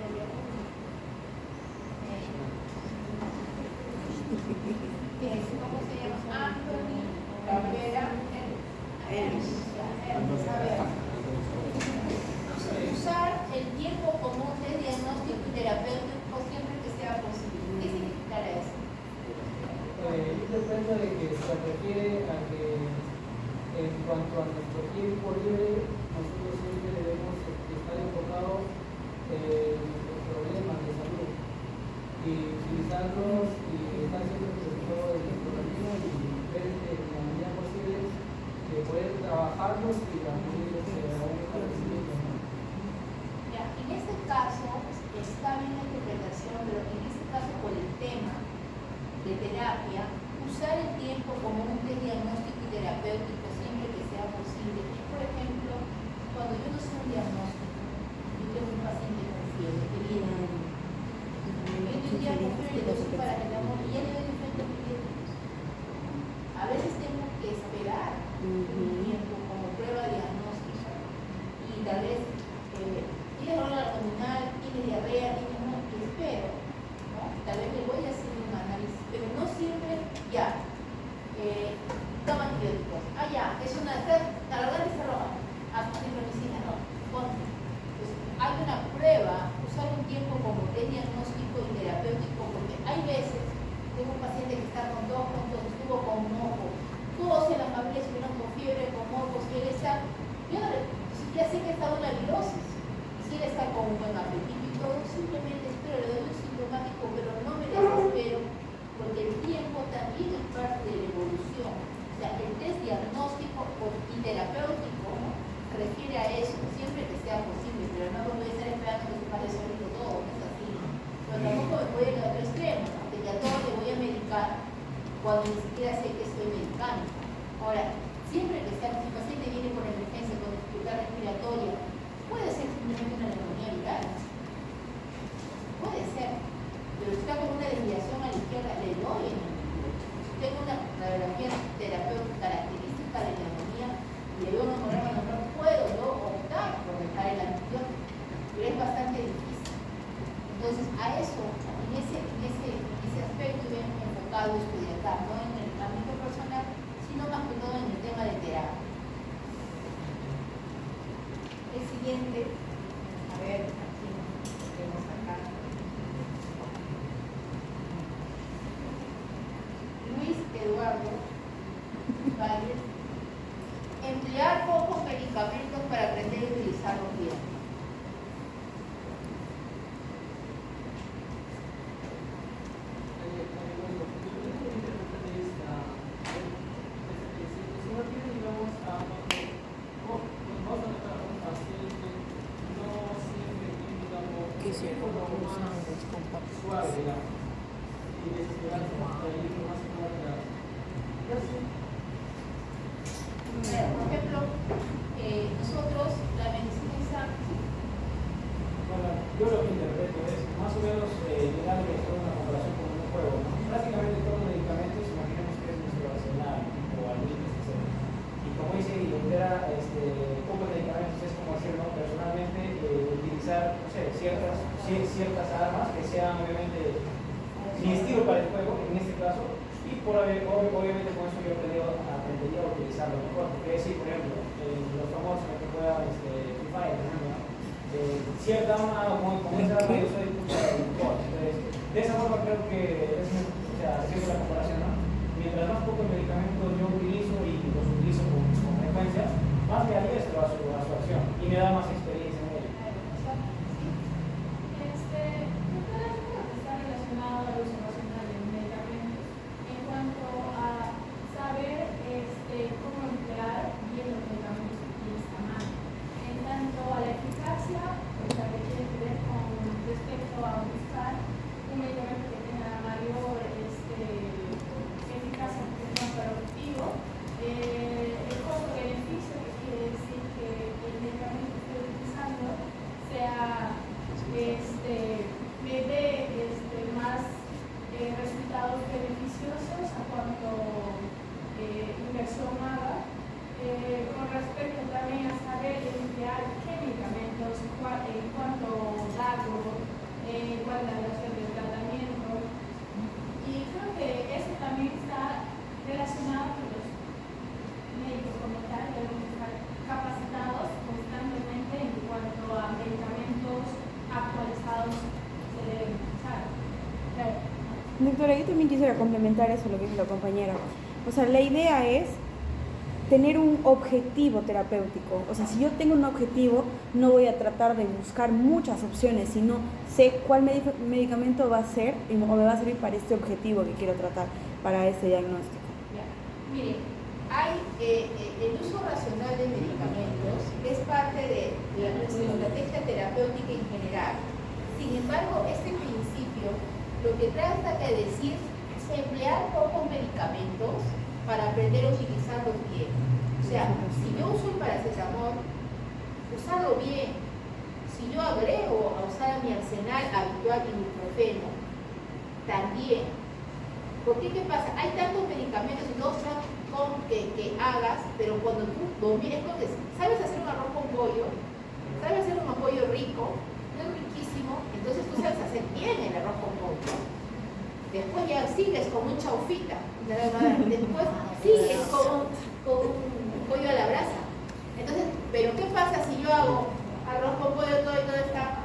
¿cómo se llama? Anthony, Cabrera, usar el tiempo común de diagnóstico y terapéutico siempre que sea posible. ¿Qué significará eso? Yo depende de que se refiere a que en cuanto a nuestro tiempo libre, nosotros siempre debemos estar enfocados en nuestros problemas de salud y utilizarlos y estar siempre preocupados de nuestro camino y ver en la medida posible poder trabajarlos y acudir a un establecimiento. Ya, en este caso está bien la interpretación, pero en este caso por el tema de terapia, usar el tiempo como un diagnóstico y terapéutico siempre que sea posible. Y por ejemplo, cuando yo no sé un diagnóstico, yo tengo un paciente con fiebre que viene a mí. Yo un día con fiebre le doy para que la y ya le doy diferentes antibióticos. A veces tengo que esperar un tiempo como prueba diagnóstica y tal vez tiene dolor abdominal, tiene diarrea, tiene no, y espero, ¿no? Tal vez le voy a hacer un análisis, pero no sirve ya. Toma antibióticos. Ah, ya, es una la garganta está roja. Azithromicina, no. Ponte. Pues hay una prueba, usar un tiempo como de diagnóstico y terapéutico, porque hay veces, tengo un paciente que está con dos puntos, estuvo con moco, todos en la familia estuvieron con fiebre, con mocos, y él está, yo ya sé que está en la virosis, si él está con un buen apetito y todo, simplemente espero, le doy un sintomático, pero no me desespero, porque el tiempo también es parte de la evolución. O sea, el test diagnóstico y terapéutico, ¿no?, se refiere a eso, siempre que sea posible, pero no voy a estar esperando que se pase solito todo, no es así. Pero tampoco me voy a ir a otro extremo, ¿no?, que ya todo le voy a medicar cuando ni siquiera sé que estoy medicando. Ahora, siempre que sea, si el paciente viene con emergencia, con dificultad respiratoria, puede ser simplemente una neumonía viral. Puede ser. Pero si está con una desviación a la izquierda, le doy el antibiótico. Si tengo una radiografía terapéutica característica de neumonía y le doy un hemograma normal, puedo yo optar por dejar el antibiótico. Pero es bastante difícil. Entonces, a eso, en ese aspecto, bien enfocado estudiantal, no en el ámbito personal, sino más que todo en el tema de terapia. El siguiente, a ver, aquí tenemos acá. Luis Eduardo Valles, emplear pocos medicamentos para aprender a utilizarlos bien. Suave, digamos, y desesperarse hasta ir lo más rápido. Por ejemplo, nosotros, la medicina islámica, Bueno, yo lo que interpreto es más o menos llegar a una comparación con un juego, ¿no? Prácticamente todos los medicamentos, imaginemos que es nuestro arsenal, o algoritmos, etc. Y como dice Guillermo, pocos medicamentos es como hacer, ¿no?, personalmente utilizar, no sé, ciertas armas que sean obviamente mi estilo para el juego, en este caso, y obviamente con eso yo aprendería a utilizarlo mejor. Porque decir, por ejemplo, los famosos que juegan Free Fire, por ejemplo, ¿no?, cierta arma, como esa arma, yo soy God. Entonces, de esa forma creo que es, o sea, haciendo la comparación, ¿no?, mientras más pocos medicamentos yo utilizo y los utilizo con frecuencia, más me adiestro a su acción y me da más experiencia en ello. Está relacionado al uso racional de medicamentos en cuanto a saber cómo emplear bien los medicamentos que está mal. En tanto a la eficacia, o sea, que tiene que ver con respecto a buscar un medicamento que tenga mayor eficacia, que sea productivo. El costo-beneficio, que quiere decir que el medicamento que estoy utilizando sea me dé más resultados beneficiosos a cuanto inversión haga. Con respecto también a saber emplear qué medicamentos, cuánto darlo, cuál es la duración del tratamiento. Y creo que eso también está relacionado con los médicos como tal, que debemos estar capacitados constantemente en cuanto a medicamentos actualizados se deben usar. Doctora, yo también quisiera complementar eso, lo que dice la compañera. O sea, la idea es tener un objetivo terapéutico. O sea, si yo tengo un objetivo, no voy a tratar de buscar muchas opciones, sino sé cuál medicamento va a ser o me va a servir para este objetivo que quiero tratar, para este diagnóstico. Ya. Miren, hay el uso racional de medicamentos es parte de nuestra estrategia terapéutica en general. Sin embargo, este principio lo que trata de decir es emplear pocos medicamentos para aprender a utilizarlos bien. O sea, si yo uso el paracetamol, usarlo bien. Si yo agrego a usar a mi arsenal habitual ibuprofeno, también. Porque ¿qué pasa? Hay tantos medicamentos y no están con que hagas, pero cuando tú domines, sabes hacer un arroz con pollo, sabes hacer un pollo rico, no es riquísimo, entonces tú sabes hacer bien el arroz con pollo. Después ya sigues con un chaufita, después sigues con un pollo a la brasa. Entonces, ¿pero qué pasa si yo hago arroz con pollo todo y todo está?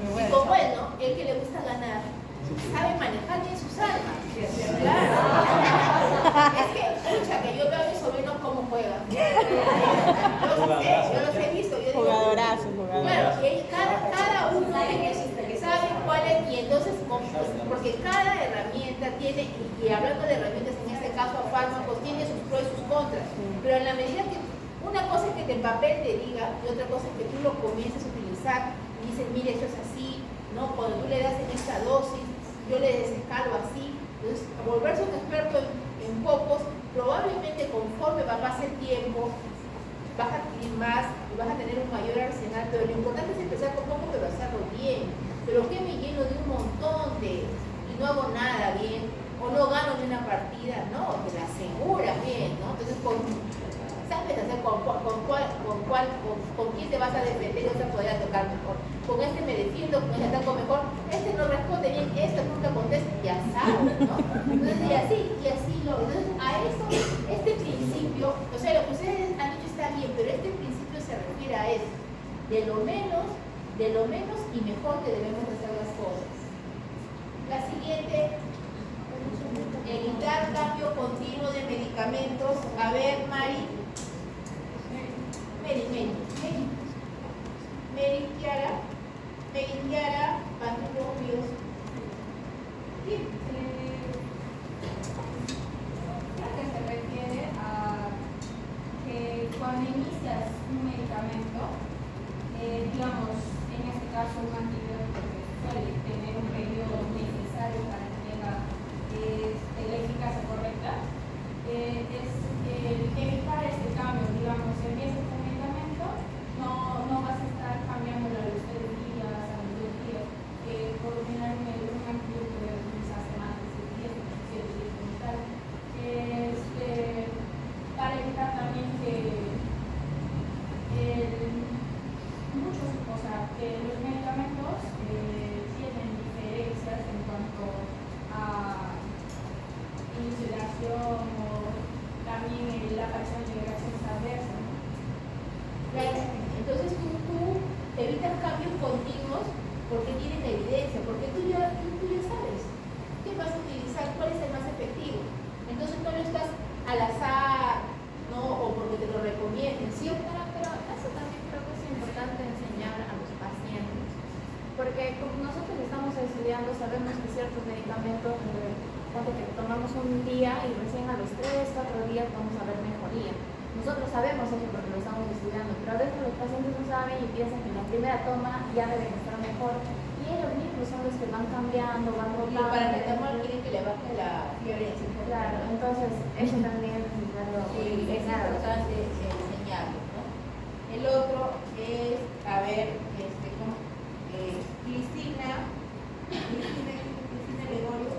Y como él, ¿no? El que le gusta ganar, sabe manejar bien sus armas. Claro. Es que, escucha, que yo veo a mis sobrinos cómo juegan. Yo los he visto. Jugadorazo. Claro, y cada uno sabe cuál es, y entonces, porque cada herramienta tiene, y hablando de herramientas, en este caso a fármacos, tiene sus pros y sus contras. Pero en la medida que una cosa es que el papel te diga, y otra cosa es que tú lo comiences a utilizar, y dices, mire, esto es así, ¿no? Cuando tú le das en esta dosis, yo le desescalo así. Entonces, volverse un experto en pocos, probablemente conforme va a pasar el tiempo, vas a adquirir más y vas a tener un mayor arsenal, pero lo importante es empezar con poco, pero hacerlo bien. Pero que me lleno de un montón y no hago nada bien, o no gano ni una partida, no, te la aseguras bien, ¿no? Entonces, sabes hacer con quién te vas a defender, o te podría tocar mejor. Con este me defiendo, con este ataco mejor, este no responde bien, este nunca contesta, ya sabes, ¿no? Entonces, y así entonces, a eso, este principio, o sea, lo que ustedes han dicho está bien, pero este principio se refiere a eso, de lo menos y mejor que debemos hacer las cosas. La siguiente, evitar cambio continuo de medicamentos. A ver, Mary, Kiara, Patricio Ríos. Sí, creo que se refiere a que cuando inicias un medicamento, digamos, en este caso un antibiótico que suele tener un periodo necesario para que tenga la eficacia correcta, es evitar este cambio, digamos, si empiezas un medicamento, no vas a estar cambiándolo a los 3 días, a los 2 días, por lo general un antibiótico debe utilizarse más de 6 días, 7 días como tal, para evitar también que los medicamentos tienen diferencias en cuanto a insulación o también la aparición de reacciones adversas, ¿no? Claro, entonces tú evitas cambios continuos porque tienes la evidencia, porque tú ya sabes qué vas a utilizar, cuál es el más efectivo. Entonces no lo estás al azar, ¿no? O porque te lo recomienden, ¿sí? Pero eso también creo que es importante enseñar a los pacientes, porque como nosotros estamos estudiando, sabemos que ciertos medicamentos, que tomamos un día y recién a los 3-4 días vamos a ver mejoría. Nosotros sabemos eso porque lo estamos estudiando, pero a veces los pacientes no saben y piensan que en la primera toma ya deben estar mejor, y ellos mismos son los que van cambiando, van Y rotando. para que quieren que le baje la fiebre. Claro, entonces eso también es importante enseñarlo, ¿no? El otro es, a ver, Cristina Gregorio.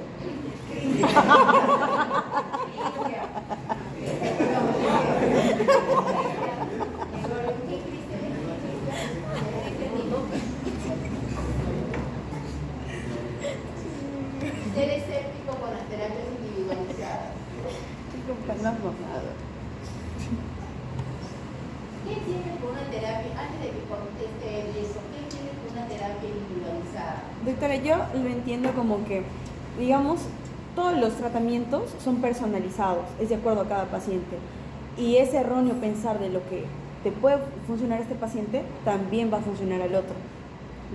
Ser escéptico con las terapias individualizadas. ¿Qué tiene con una terapia, antes de que conteste eso, qué tiene con una terapia individualizada? Doctora, yo lo entiendo como que, digamos, todos los tratamientos son personalizados, es de acuerdo a cada paciente. Y es erróneo pensar de lo que te puede funcionar a este paciente, también va a funcionar al otro.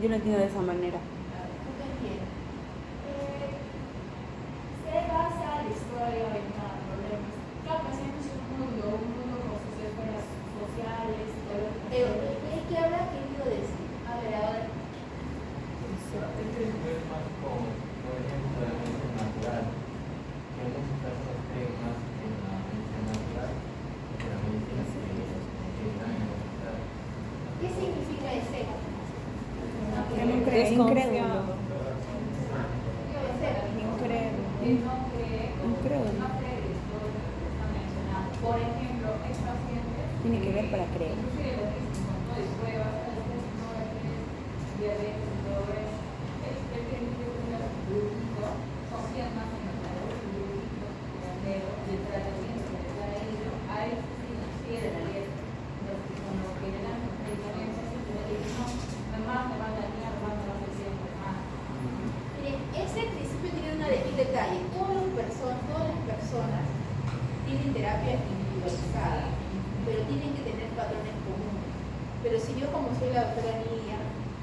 Yo lo entiendo de esa manera. Se basa la historia en cada problema. Cada paciente es un mundo con sus esferas sociales y todo lo que ¿Qué habrá querido decir? A ver, ahora. Tiene que ver más con, por ejemplo, la medicina natural, que en muchos casos creen más en la medicina natural que en la medicina que está en el hospital. ¿Qué significa ese? Que no cree, incrédulo. Incrédulo. Por ejemplo, hay pacientes Tiene que ver para creer. inclusive lo que es un montón de pruebas, diabetes, dolores, el que confían más en el tratamiento que les da a ellos, ahí sí nos quiere la letra. Con lo que le dan medicamentos, siempre le dicen, no, más me van a dañar, más me van a decir más. Miren, ese principio tiene un detalle. Todas las personas tienen terapia individualizada, pero tienen que tener patrones comunes. Pero si yo, como soy la doctora Nidia,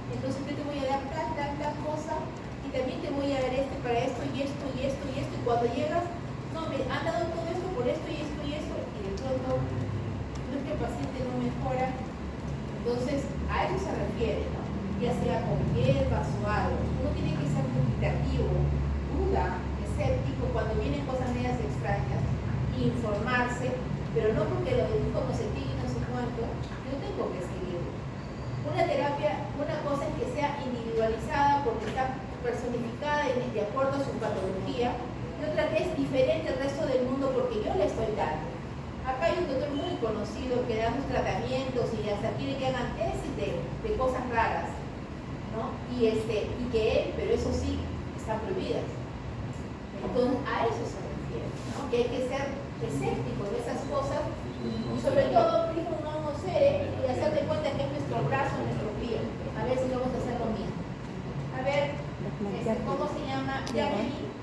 entonces yo te voy a dar tal cosa y también te voy a dar para esto y esto y esto y esto. Y cuando llegas, no, me han dado todo esto por esto y esto y esto, y de pronto no es que el paciente no mejora. Entonces, a eso se refiere, ¿no? Ya sea con hierbas o algo. Uno tiene que ser dubitativo, duda, escéptico cuando vienen cosas medias extrañas, informarse, pero no porque lo dijo no sé qué y no sé cuánto, yo tengo que seguir. Una terapia, una cosa es que sea individualizada porque está personificada de acuerdo a su patología, y otra que es diferente al resto del mundo porque yo le estoy dando. Acá hay un doctor muy conocido que da unos tratamientos y hasta quiere que hagan tesis de cosas raras, ¿no? Y que él, pero eso sí, están prohibidas. Entonces, a eso se refiere, ¿no? Que hay que ser escéptico de esas cosas y sobre todo, primo no sé, y hacer de cuenta que es nuestro brazo, nuestro pie. A ver si vamos a hacer lo mismo. A ver, ¿cómo se llama? Jacqueline.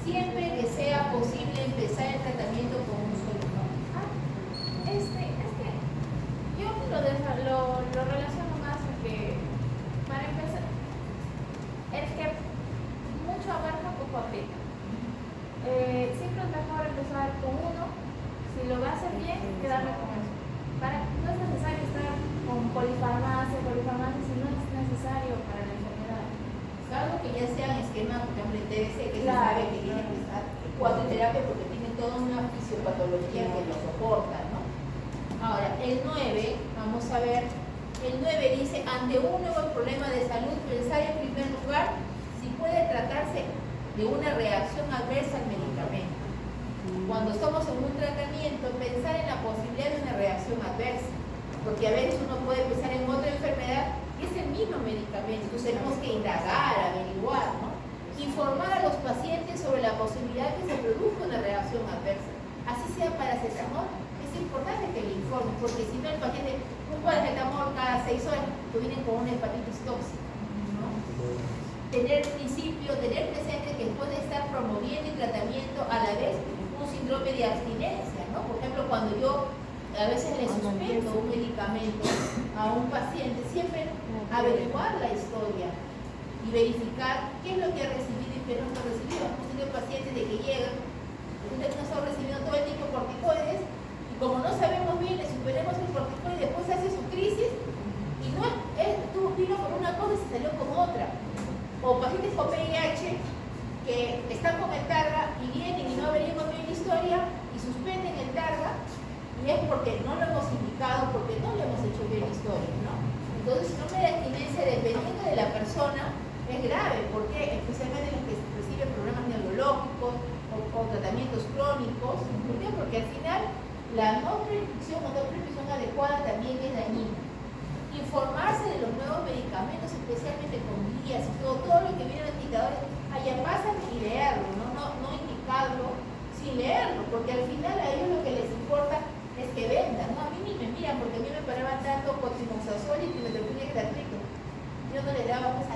Siempre que sea posible empezar el tratamiento con un solo nombre. Es que yo lo relaciono más a que, para empezar, el que mucho abarca, poco aprieta. Siempre es mejor empezar con uno, si lo va a hacer bien, quedarme con eso. No es necesario estar con polifarmacia, si no es necesario para la enfermedad. Salvo que ya sean esquemas, por ejemplo, en TDC, que se Claro. sabe que tiene que estar cuaterapia porque tiene toda una fisiopatología que lo soporta, ¿no? Ahora, el 9, vamos a ver, el 9 dice, ante un nuevo problema de salud, pensar en primer lugar si puede tratarse de una reacción adversa al medicamento. Cuando estamos en un tratamiento, pensar en la posibilidad de una reacción adversa, porque a veces uno puede pensar en otra enfermedad y es el mismo medicamento, entonces tenemos que indagar, averiguar, ¿no? Informar a los pacientes sobre la posibilidad que se produzca una reacción adversa, así sea paracetamol. Es importante que le informen, porque si no el paciente, un paracetamol cada 6 horas, que vienen con una hepatitis tóxica, ¿no? Tener principio, tener presente que puede estar promoviendo el tratamiento a la vez un síndrome de abstinencia, ¿no? Por ejemplo, cuando yo a veces le suspendo un medicamento a un paciente, siempre averiguar la historia y verificar qué es lo que ha recibido y qué no ha recibido. Hemos tenido pacientes de que llegan, no están recibiendo todo el tipo de corticoides y como no sabemos bien, le superemos el corticoide y después hace su crisis y no vino con una cosa y se salió con otra. O pacientes con VIH que están con el targa y vienen y no averiguan bien la historia y suspenden el targa y es porque no lo hemos indicado, porque no le hemos hecho bien la historia, ¿no? Entonces, el síndrome de abstinencia, dependiendo de la persona, es grave, porque especialmente los que reciben problemas neurológicos o tratamientos crónicos. ¿Por qué? Porque al final la no prescripción o no prescripción adecuada también es dañina. Informarse de los nuevos medicamentos, especialmente con guías y todo lo que viene en los indicadores, allá pasan y leerlo, no indicarlo sin leerlo, porque al final a ellos lo que les importa es que vendan, ¿no? A mí ni me miran porque a mí me paraban tanto cotrimoxazol y trimetoprim gratuito. Yo no les daba pues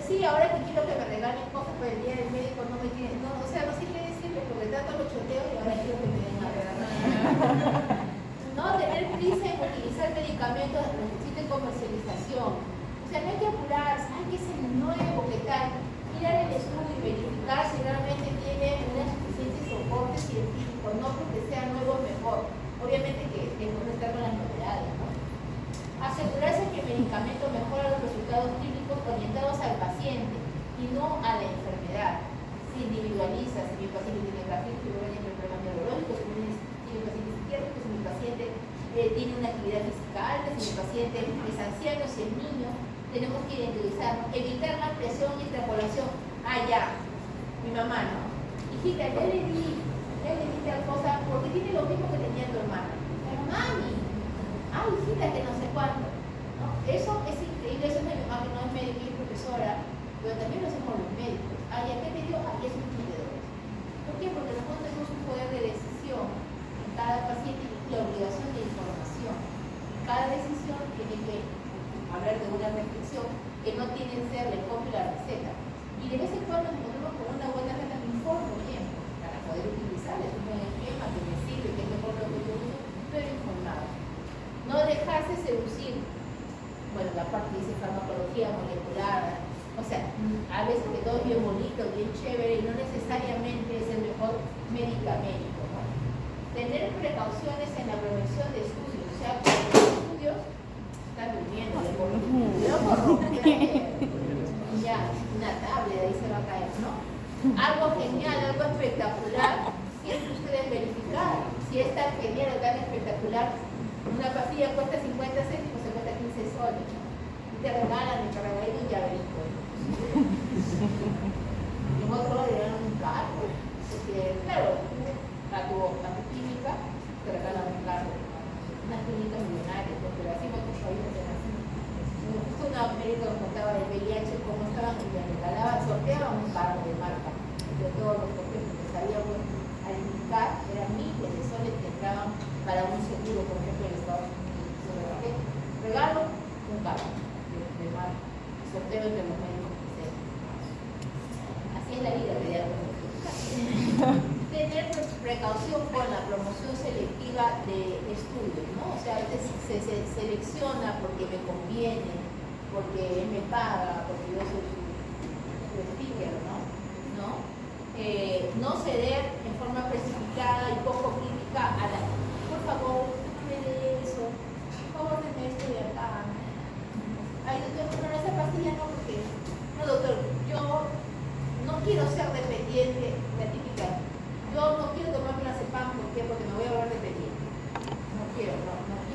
Sí, ahora que quiero que me regalen cosas por el día del médico, no me tiene, no, o sea, no sé qué decirle, porque tanto lo choteo y ahora quiero que me den a regalar. No tener prisa en utilizar medicamentos que necesiten comercialización. O sea, no hay que apurarse, ay, que es el nuevo, qué tal. Mirar el estudio y verificar si realmente tiene una suficiente soporte científico, no porque sea nuevo mejor. Obviamente que es bueno estar con las novedades, ¿no? Asegurarse que el medicamento mejora los resultados clínicos orientados al paciente y no a la enfermedad. Se individualiza, si mi paciente tiene gastritis, si tiene problemas neurológicos, si mi paciente es psiquiátrico, si mi paciente tiene una actividad física alta, si mi paciente es anciano, si es niño, tenemos que identificarnos, evitar la presión y extrapolación. Ah, ya, mi mamá, ¿no? Hijita, ya le di tal cosa, porque tiene lo mismo que tenía tu hermana. Pero mami, ay, hijita, que no sé cuánto. ¿No? Eso es increíble, eso es mi mamá que no es médico y es profesora, pero también lo hacemos los médicos. Ay, ¿a qué me dio? Ay, es un vendedor. ¿Por qué? Porque nosotros tenemos un poder de decisión en cada paciente y la obligación de información. Cada decisión tiene que hablar de una reflexión que no tiene que ser el copio y la receta. Y de vez en cuando nos encontramos con una buena receta, me informo bien para poder utilizarla. Es un buen esquema que me sirve, que es mejor lo que yo uso, pero informado. No dejarse seducir. Bueno, la parte dice farmacología molecular. O sea, a veces que todo es bien bonito, bien chévere y no necesariamente es el mejor medicamento, ¿no? Tener precauciones en la prevención de estudios. O sea, que los estudios están durmiendo, ya, una tablet ahí se va a caer, ¿no? Algo genial, algo espectacular, siempre ustedes verificar si es tan genial o tan espectacular. Una pastilla cuesta 50 céntimos, se cuesta 15 soles. Y te regalan un llaverito. Y en otro le dan un carro. Porque, claro, a tu química te regalan un carro. Unas clínicas millonarias, porque así en otros países eran así. Justo una médica nos contaba del VIH, cómo estaban y le regalaban, sorteaban un carro de marca. De todos los sorteos que sabíamos al indicar, eran miles de soles que entraban para un seguro, por ejemplo, en Estados Unidos. Regalo un carro de marca. Sorteo entre los médicos que sean. Así es la vida real. Tener precaución con la promoción selectiva de estudios, ¿no? O sea, a veces se selecciona porque me conviene, porque él me paga, porque yo soy su speaker, ¿no? No ceder en forma precipitada y poco crítica a la... Por favor, no me dé eso. Por favor, denme esto de acá. Ay, doctor, no, esa pastilla no, porque... No, doctor, yo no quiero ser dependiente, la típica. Yo no quiero tomarme una cepam, ¿por qué? Porque me voy a volver dependiente. No quiero.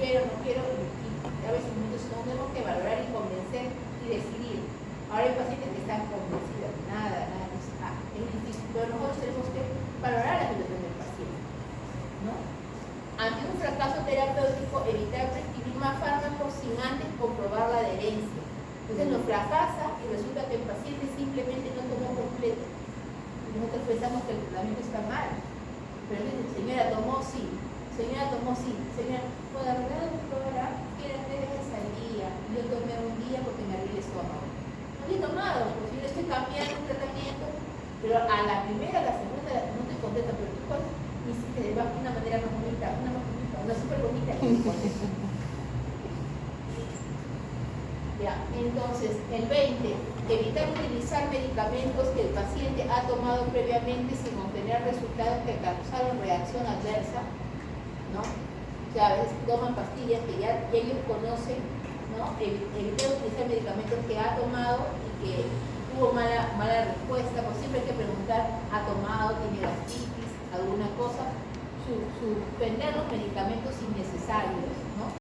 Y a veces momentos tenemos que valorar y convencer y decidir. Ahora hay pacientes que están convencidos, nada, es difícil, pero nosotros tenemos que valorar la situación del paciente, ¿no? Ante un fracaso terapéutico, evitar prescribir más fármacos sin antes comprobar la adherencia. Entonces nos fracasa y resulta que el paciente simplemente no tomó completo. Y nosotros pensamos que el tratamiento está mal. Pero entonces, señora, tomó sí. Señora, ¿puedo arreglar un programa? Quieren 3 veces al día. Yo tomé un día porque me abrí el estómago. No he tomado, porque yo estoy cambiando un tratamiento, pero a la primera, a la segunda, no estoy contenta, pero tú cuál hiciste de una manera más bonita, una súper bonita. Ya, entonces, el 20, evitar utilizar medicamentos que el paciente ha tomado previamente sin obtener resultados que causaron reacción adversa, ¿no? O sea, a veces toman pastillas que ya ellos conocen, ¿no? Evitar utilizar medicamentos que ha tomado y que tuvo mala respuesta, pues siempre hay que preguntar, ¿ha tomado? ¿Tiene gastritis? ¿Alguna cosa? Suspender los medicamentos innecesarios.